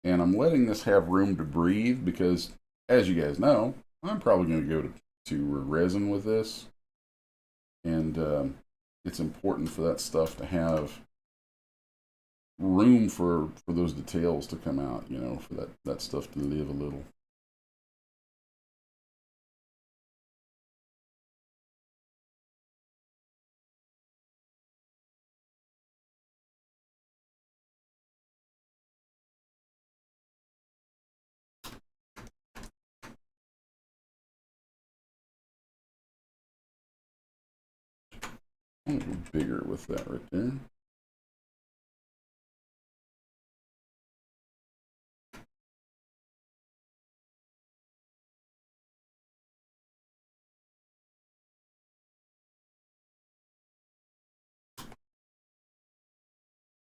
And I'm letting this have room to breathe because, as you guys know, I'm probably going to go to resin with this. And it's important for that stuff to have room for those details to come out, you know, for that stuff to live a little. I'm gonna go bigger with that right there.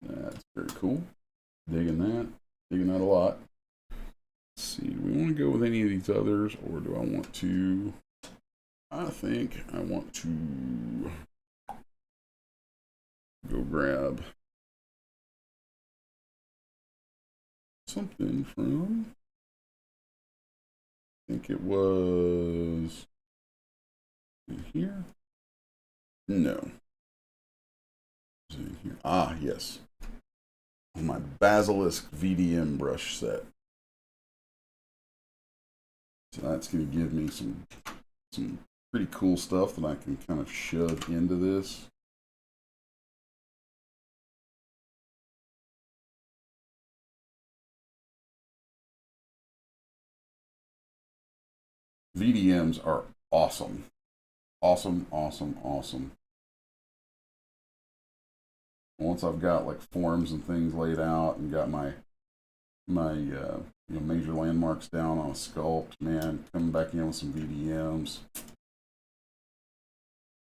That's very cool. Digging that. Digging that a lot. Let's see, do we want to go with any of these others, or do I want to... I think I want to go grab something from... I think it was in here. No. Is it in here? Ah, yes. My Basilisk VDM brush set. So that's going to give me some pretty cool stuff that I can kind of shove into this. VDMs are awesome. Awesome, awesome, awesome. Once I've got like forms and things laid out and got my major landmarks down on a sculpt, man, coming back in with some VDMs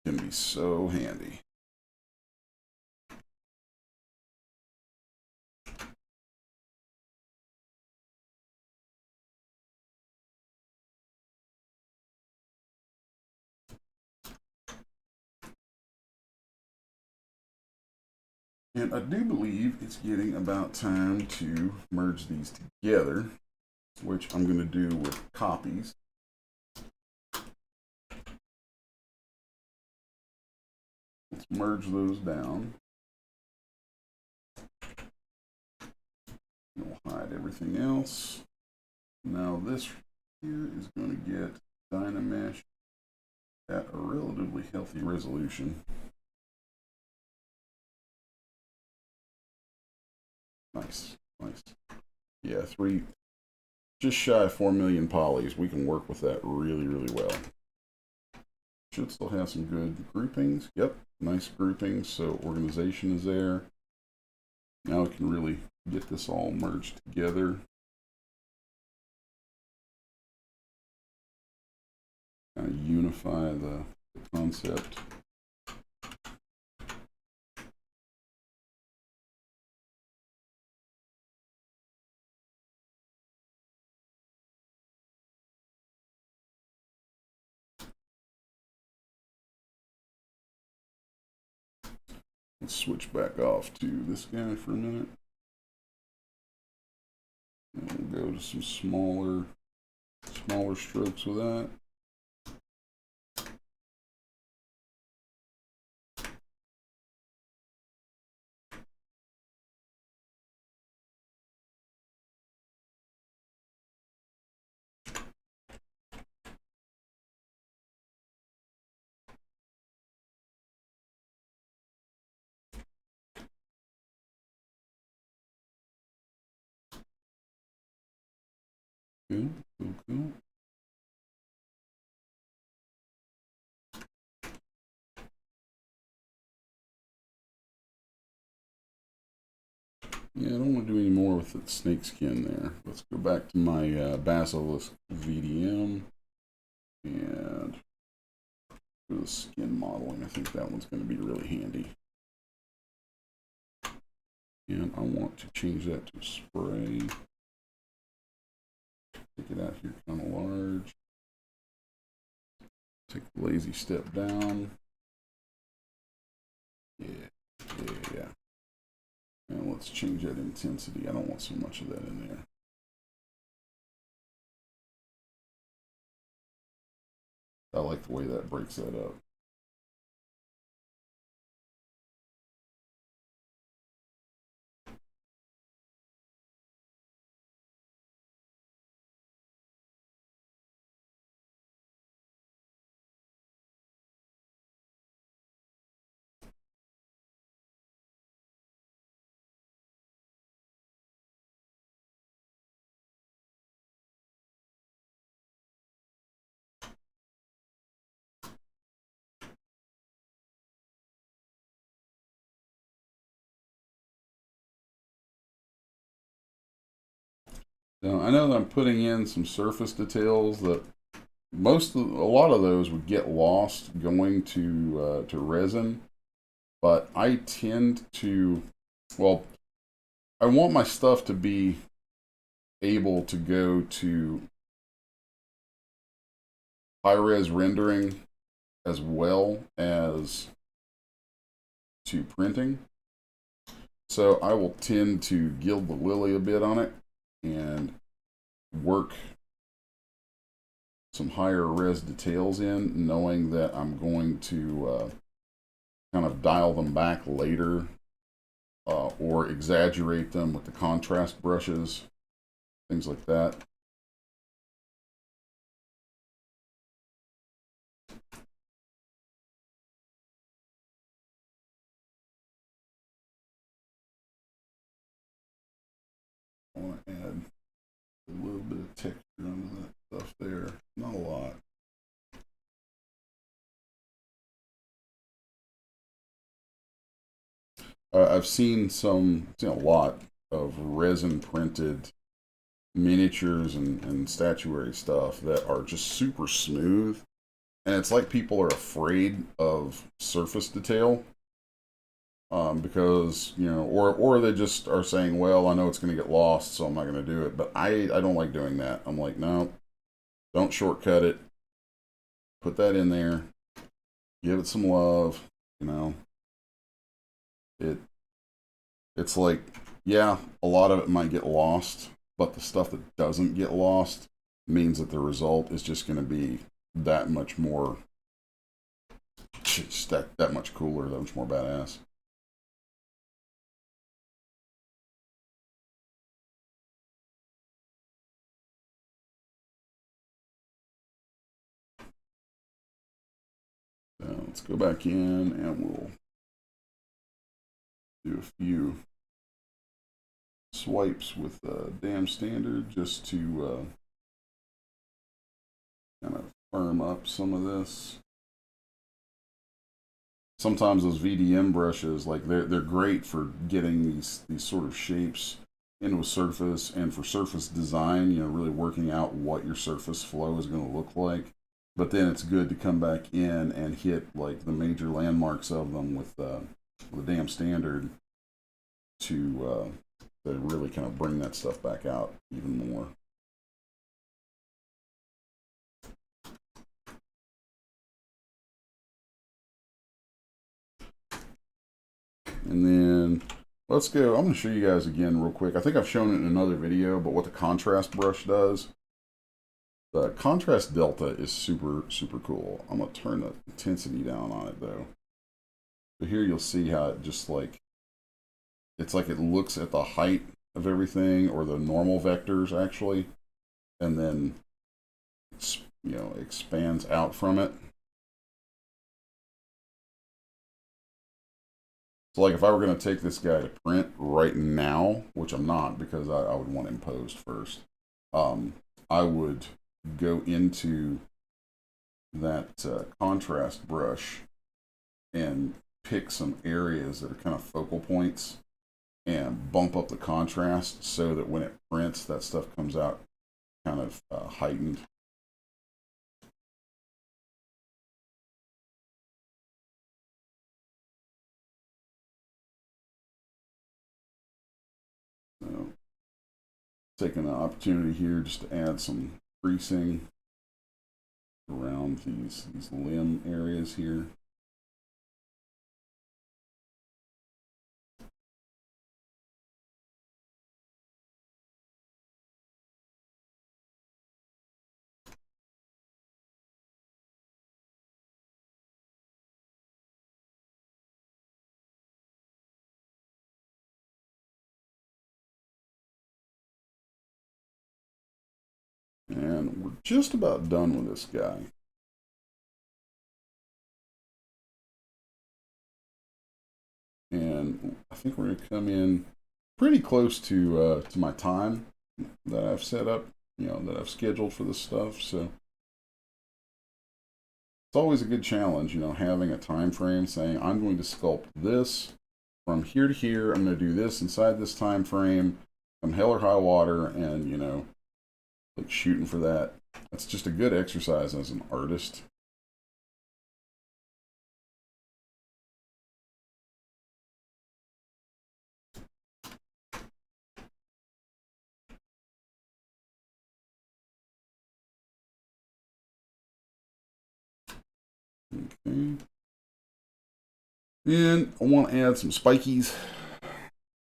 can be so handy. And I do believe it's getting about time to merge these together, which I'm going to do with copies. Let's merge those down. We'll hide everything else. Now this here is going to get Dynamesh at a relatively healthy resolution. Nice, nice. Yeah, just shy of 4 million polys. We can work with that really, really well. Should still have some good groupings. Yep, nice groupings. So organization is there. Now we can really get this all merged together. Kind of unify the concept. Let's switch back off to this guy for a minute. And we'll go to some smaller strokes with that. Cool, cool, cool. Yeah, I don't want to do any more with the snake skin there. Let's go back to my Basilisk VDM and do the skin modeling. I think that one's going to be really handy. And I want to change that to spray. Take it out here kind of large. Take the lazy step down. Yeah. And let's change that intensity. I don't want so much of that in there. I like the way that breaks that up. Now, I know that I'm putting in some surface details that a lot of those would get lost going to resin, but I tend to, well, I want my stuff to be able to go to high-res rendering as well as to printing. So I will tend to gild the lily a bit on it and work some higher res details in, knowing that I'm going to kind of dial them back later or exaggerate them with the contrast brushes, things like that. I want to add a little bit of texture onto that stuff there. Not a lot. I've seen a lot of resin printed miniatures and statuary stuff that are just super smooth. And it's like people are afraid of surface detail because, or they just are saying, well, I know it's going to get lost, so I'm not going to do it. But I don't like doing that. I'm like, no, don't shortcut it. Put that in there. Give it some love, It's like, yeah, a lot of it might get lost, but the stuff that doesn't get lost means that the result is just going to be that much more, just that much cooler, that much more badass. Let's go back in and we'll do a few swipes with Dam Standard just to kind of firm up some of this. Sometimes those VDM brushes, like they're great for getting these sort of shapes into a surface, and for surface design, really working out what your surface flow is going to look like. But then it's good to come back in and hit like the major landmarks of them with the Dam Standard to really kind of bring that stuff back out even more. And then let's go. I'm going to show you guys again real quick. I think I've shown it in another video, but what the contrast brush does. The contrast delta is super, super cool. I'm going to turn the intensity down on it though. So here you'll see how it just like, it's like it looks at the height of everything, or the normal vectors actually, and then expands out from it. So like if I were going to take this guy to print right now, which I'm not because I would want him posed first, I would go into that contrast brush and pick some areas that are kind of focal points and bump up the contrast so that when it prints, that stuff comes out kind of heightened. So, taking the opportunity here just to add some creasing around these limb areas here. And we're just about done with this guy. And I think we're going to come in pretty close to my time that I've set up, that I've scheduled for this stuff. So it's always a good challenge, having a time frame saying I'm going to sculpt this from here to here. I'm going to do this inside this time frame, from hell or high water, and like shooting for that. That's just a good exercise as an artist. Okay. And I want to add some spikies.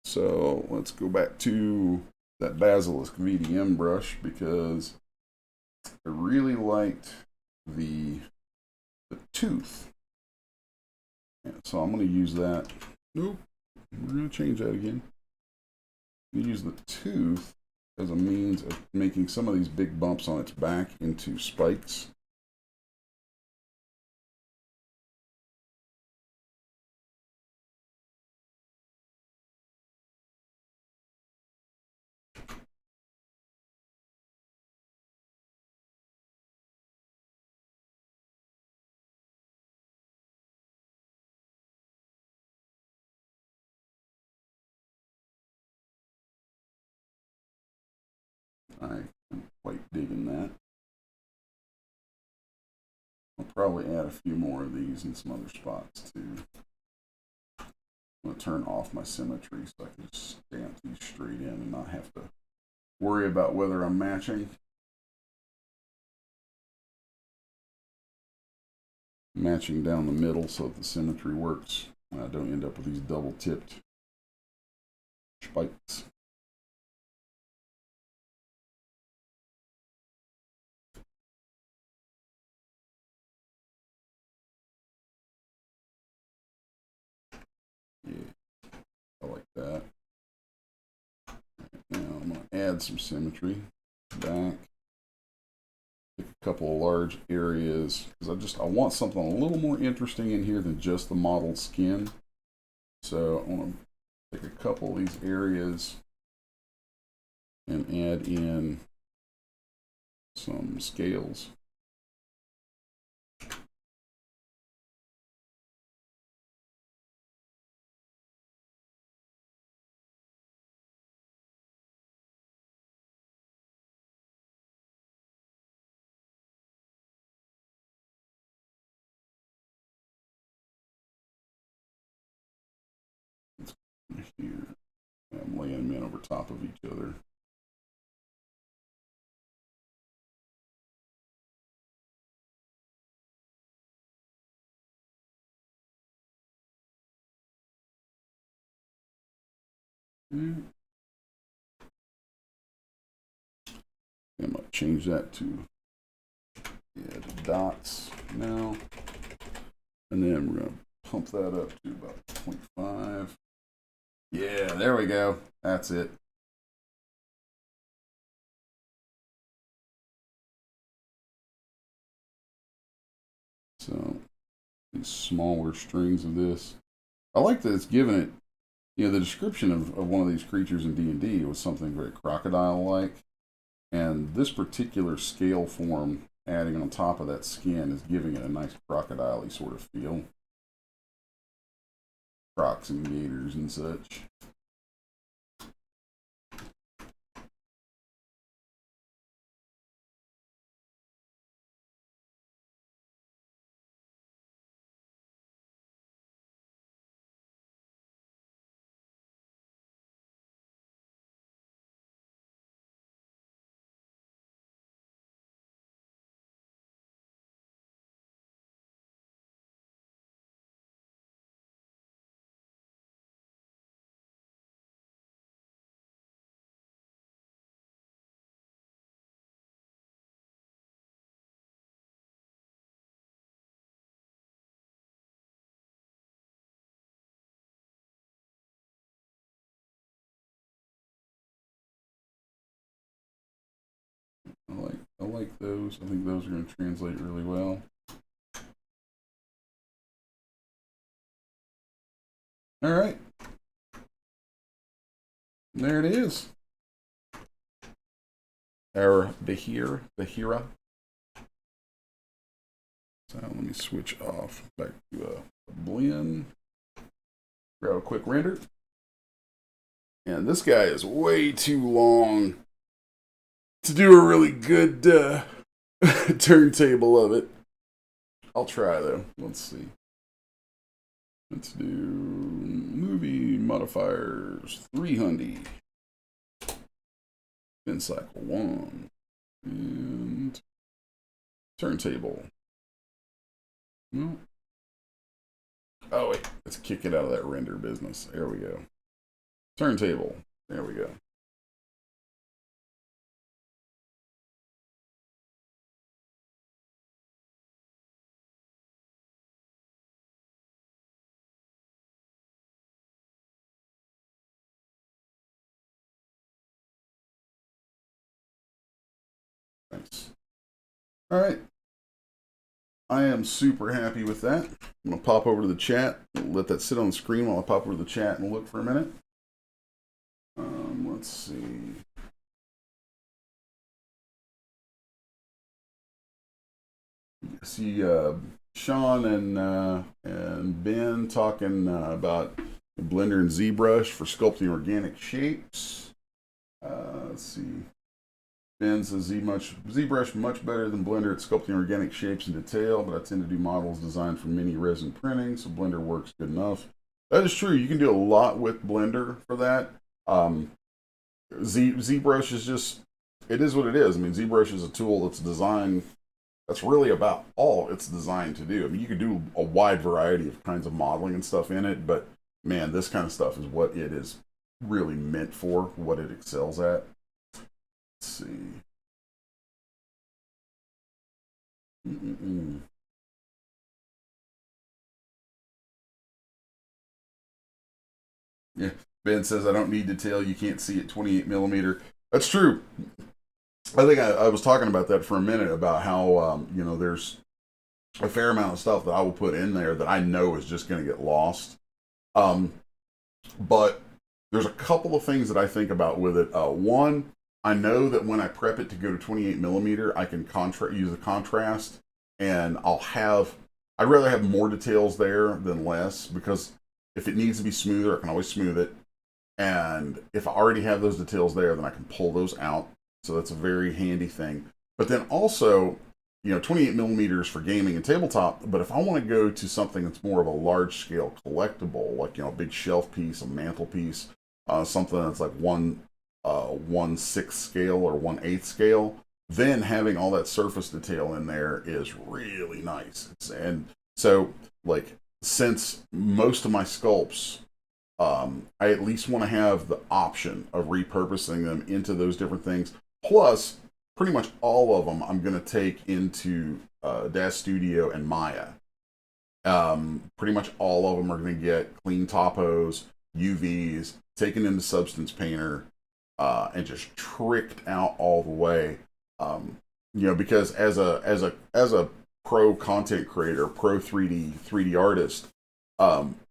So let's go back to that Basilisk VDM brush because I really liked the tooth. And so I'm going to use that. Nope. We're going to change that again. We use the tooth as a means of making some of these big bumps on its back into spikes. I'm quite digging that. I'll probably add a few more of these in some other spots too. I'm going to turn off my symmetry so I can stamp these straight in and not have to worry about whether I'm matching. Matching down the middle so that the symmetry works and I don't end up with these double tipped spikes. Yeah, I like that. Now I'm going to add some symmetry back. Pick a couple of large areas because I want something a little more interesting in here than just the modeled skin. So I want to take a couple of these areas and add in some scales. Here, I'm laying them in over top of each other. I'm going to change that to the dots now. And then we're going to pump that up to about 0.5. Yeah, there we go. That's it. So these smaller strings of this. I like that it's given it, the description of one of these creatures in D&D was something very crocodile-like. And this particular scale form adding on top of that skin is giving it a nice crocodile-y sort of feel. Crocs and gators and such. I like those. I think those are going to translate really well. All right. There it is. Our Behira. So let me switch off back to a blend. Grab a quick render. And this guy is way too long to do a really good turntable of it. I'll try though. Let's see. Let's do movie modifiers 300. Spin cycle 1. And turntable. No. Oh wait, let's kick it out of that render business. There we go. Turntable. There we go. Nice. All right. I am super happy with that. I'm going to pop over to the chat, let that sit on the screen while I pop over to the chat and look for a minute. Let's see. See Sean and Ben talking about Blender and Zbrush for sculpting organic shapes. Let's see. Ben says ZBrush much better than Blender at sculpting organic shapes in detail, but I tend to do models designed for mini resin printing, so Blender works good enough. That is true. You can do a lot with Blender for that. ZBrush is just, it is what it is. I mean, ZBrush is a tool that's designed, that's really about all it's designed to do. I mean, you can do a wide variety of kinds of modeling and stuff in it, but man, this kind of stuff is what it is really meant for, what it excels at. Let's see. Yeah, Ben says I don't need detail. You can't see it 28 millimeter. That's true. I think I was talking about that for a minute about how you know, there's a fair amount of stuff that I will put in there that I know is just going to get lost. But there's a couple of things that I think about with it. One, I know that when I prep it to go to 28 millimeter, I can use the contrast, and I'd rather have more details there than less, because if it needs to be smoother, I can always smooth it. And if I already have those details there, then I can pull those out. So that's a very handy thing. But then also, you know, 28 millimeters for gaming and tabletop, but if I want to go to something that's more of a large scale collectible, like, you know, a big shelf piece, a mantle piece, something that's like 1/6 scale or 1/8 scale, then having all that surface detail in there is really nice. And so, like, since most of my sculpts, I at least want to have the option of repurposing them into those different things. Plus, pretty much all of them I'm going to take into Dash Studio and Maya. Pretty much all of them are going to get clean topos, UVs, taken into Substance Painter, and just tricked out all the way. You know, because as a pro content creator, pro 3D artist,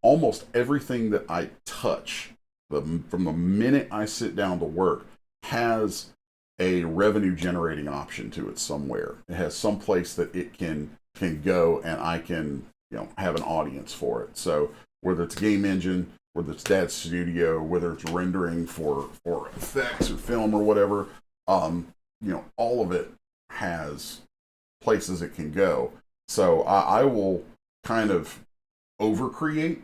almost everything that I touch, from the minute I sit down to work, has a revenue generating option to it somewhere. It has some place that it can go, and I can, you know, have an audience for it. So whether it's game engine, whether it's Dash Studio, whether it's rendering for effects or film or whatever, you know, all of it has places it can go. So I will kind of overcreate.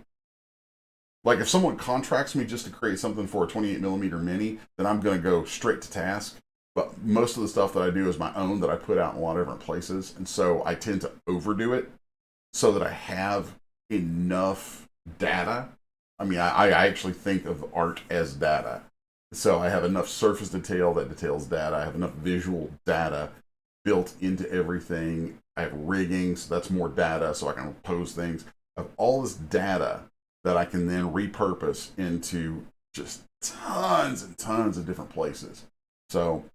Like, if someone contracts me just to create something for a 28 millimeter mini, then I'm going to go straight to task. But most of the stuff that I do is my own, that I put out in a lot of different places. And so I tend to overdo it so that I have enough data. I mean, I actually think of art as data. So I have enough surface detail that details data. I have enough visual data built into everything. I have rigging, so that's more data, so I can pose things. I have all this data that I can then repurpose into just tons and tons of different places. So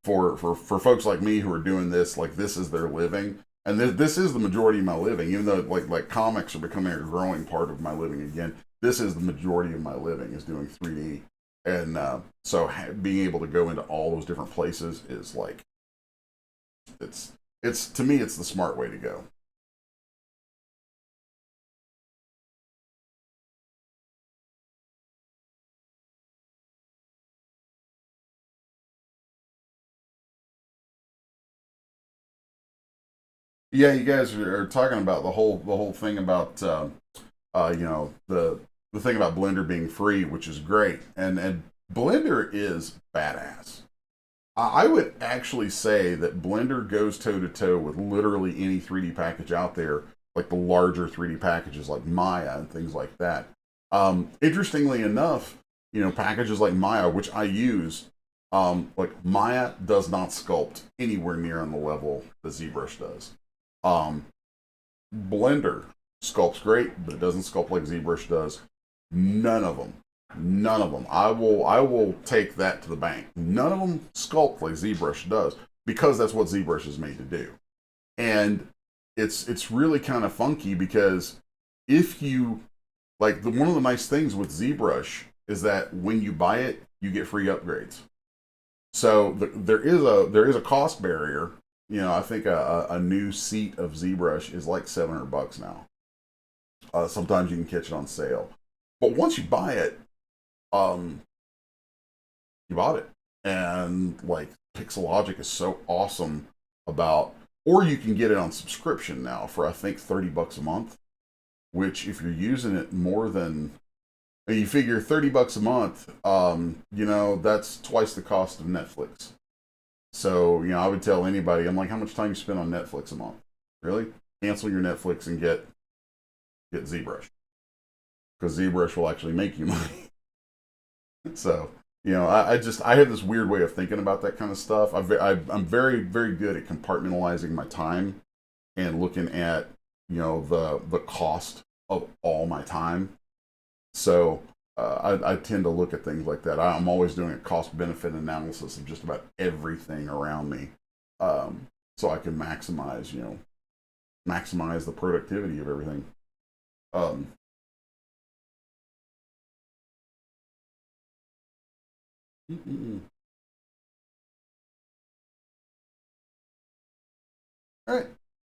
for folks like me who are doing this, like this is their living, and this is the majority of my living. Even though like comics are becoming a growing part of my living again, this is the majority of my living is doing 3D, and so being able to go into all those different places is like it's to me it's the smart way to go. Yeah, you guys are talking about the whole thing about you know the thing about Blender being free, which is great, and Blender is badass. I would actually say that Blender goes toe to toe with literally any 3D package out there, like the larger 3D packages like Maya and things like that. Interestingly enough, you know, packages like Maya, which I use, like Maya does not sculpt anywhere near on the level that ZBrush does. Um, Blender sculpts great, but it doesn't sculpt like ZBrush does. None of them. None of them. I will take that to the bank. None of them sculpt like ZBrush does because that's what ZBrush is made to do. And it's really kind of funky because if you like one of the nice things with ZBrush is that when you buy it, you get free upgrades. So there is a cost barrier. You know, I think a new seat of ZBrush is like $700 now. Sometimes you can catch it on sale, but once you buy it, um, you bought it, and like Pixelogic is so awesome about, or you can get it on subscription now for I think $30 a month. Which, if you're using it more than you figure $30 a month, you know that's twice the cost of Netflix. So, you know, I would tell anybody, I'm like, how much time you spend on Netflix a month? Really? Cancel your Netflix and get ZBrush because ZBrush will actually make you money. So, you know, I have this weird way of thinking about that kind of stuff. I'm very good at compartmentalizing my time and looking at the cost of all my time. So I tend to look at things like that. I'm always doing a cost benefit analysis of just about everything around me, so I can maximize the productivity of everything. Um, mm, mm, mm. All right.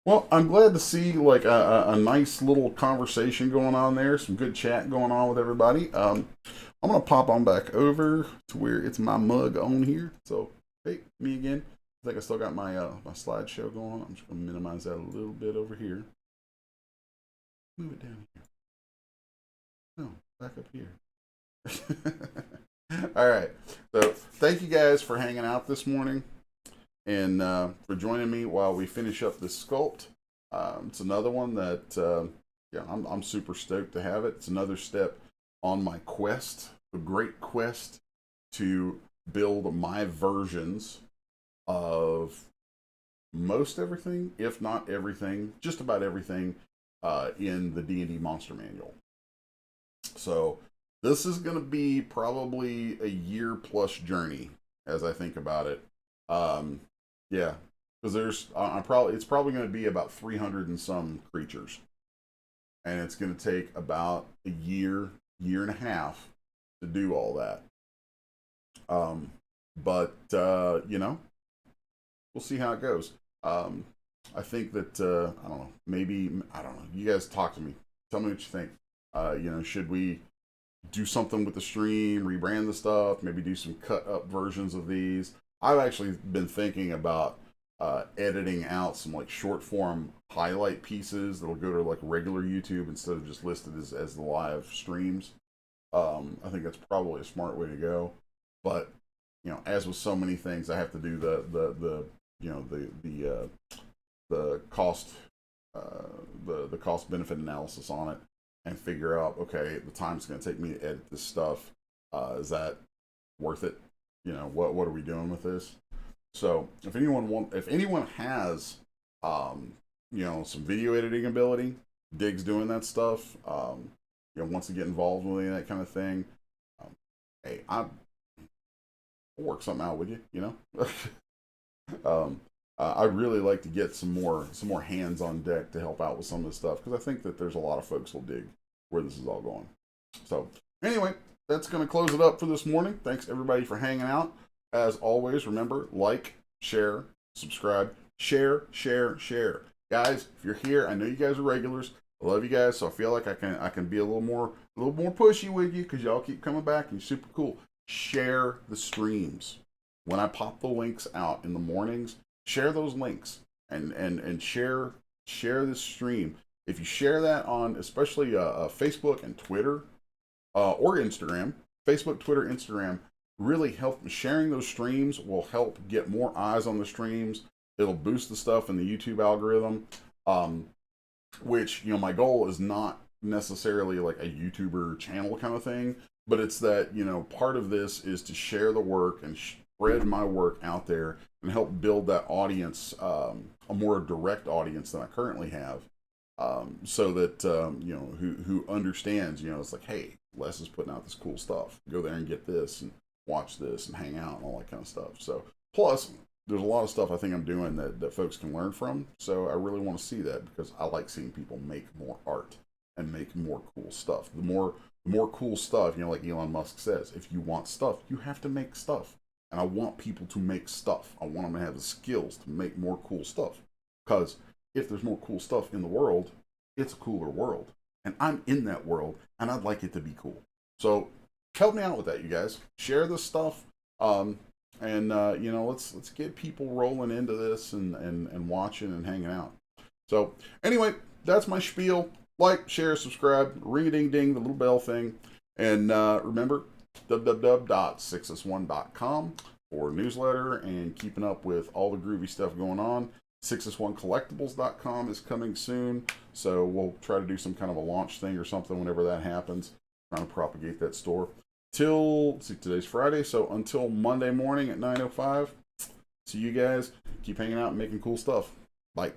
Well, I'm glad to see like a nice little conversation going on there, some good chat going on with everybody. I'm gonna pop on back over to where it's my mug on here. So, hey, me again. I think I still got my slideshow going on. I'm just gonna minimize that a little bit over here. Move it down here. No, back up here. All right. So, thank you guys for hanging out this morning and for joining me while we finish up this sculpt. It's another one that yeah, I'm super stoked to have it. It's another step on my quest, a great quest to build my versions of most everything, if not everything, just about everything in the D&D Monster Manual. So this is going to be probably a year plus journey as I think about it. Um, yeah, because it's probably going to be about 300 and some creatures, and it's going to take about a year and a half to do all that. Um, but you know, we'll see how it goes. I think that I don't know. Maybe I don't know. You guys talk to me. Tell me what you think. You know, should we do something with the stream, rebrand the stuff, maybe do some cut up versions of these? I've actually been thinking about editing out some like short form highlight pieces that'll go to like regular YouTube instead of just listed as the live streams. I think that's probably a smart way to go. But you know, as with so many things, I have to do the you know the cost the cost benefit analysis on it and figure out, okay, the time it's going to take me to edit this stuff, is that worth it? You know, what are we doing with this? So if anyone has you know, some video editing ability, digs doing that stuff, you know, wants to get involved with any of that kind of thing, um, hey, I'll work something out with you, you know. I really like to get some more hands on deck to help out with some of this stuff because I think that there's a lot of folks will dig where this is all going. So anyway, that's going to close it up for this morning. Thanks everybody for hanging out. As always, remember, like, share, subscribe, share, share, share. Guys, if you're here, I know you guys are regulars. I love you guys, so I feel like I can be a little more pushy with you because y'all keep coming back and you're super cool. Share the streams. When I pop the links out in the mornings, share those links and share this stream. If you share that on especially Facebook and Twitter or Instagram, Facebook, Twitter, Instagram, really help. Sharing those streams will help get more eyes on the streams. It'll boost the stuff in the YouTube algorithm. Which, you know, my goal is not necessarily like a YouTuber channel kind of thing, but it's that, you know, part of this is to share the work and spread my work out there and help build that audience, a more direct audience than I currently have, so that, you know, who understands, you know, it's like, hey, Les is putting out this cool stuff. Go there and get this and watch this and hang out and all that kind of stuff. So, plus, there's a lot of stuff I think I'm doing that folks can learn from. So I really want to see that because I like seeing people make more art and make more cool stuff. The more cool stuff, you know, like Elon Musk says, if you want stuff, you have to make stuff. And I want people to make stuff. I want them to have the skills to make more cool stuff. Because if there's more cool stuff in the world, it's a cooler world. And I'm in that world, and I'd like it to be cool. So help me out with that, you guys. Share this stuff. And you know, let's get people rolling into this and watching and hanging out. So anyway, that's my spiel. Like, share, subscribe, ring-a-ding-ding, the little bell thing. And remember, www.6s1.com for newsletter and keeping up with all the groovy stuff going on. 6s1collectibles.com is coming soon, so we'll try to do some kind of a launch thing or something whenever that happens. Trying to propagate that store. Today's Friday, so until Monday morning at 9:05. See you guys. Keep hanging out and making cool stuff. Bye.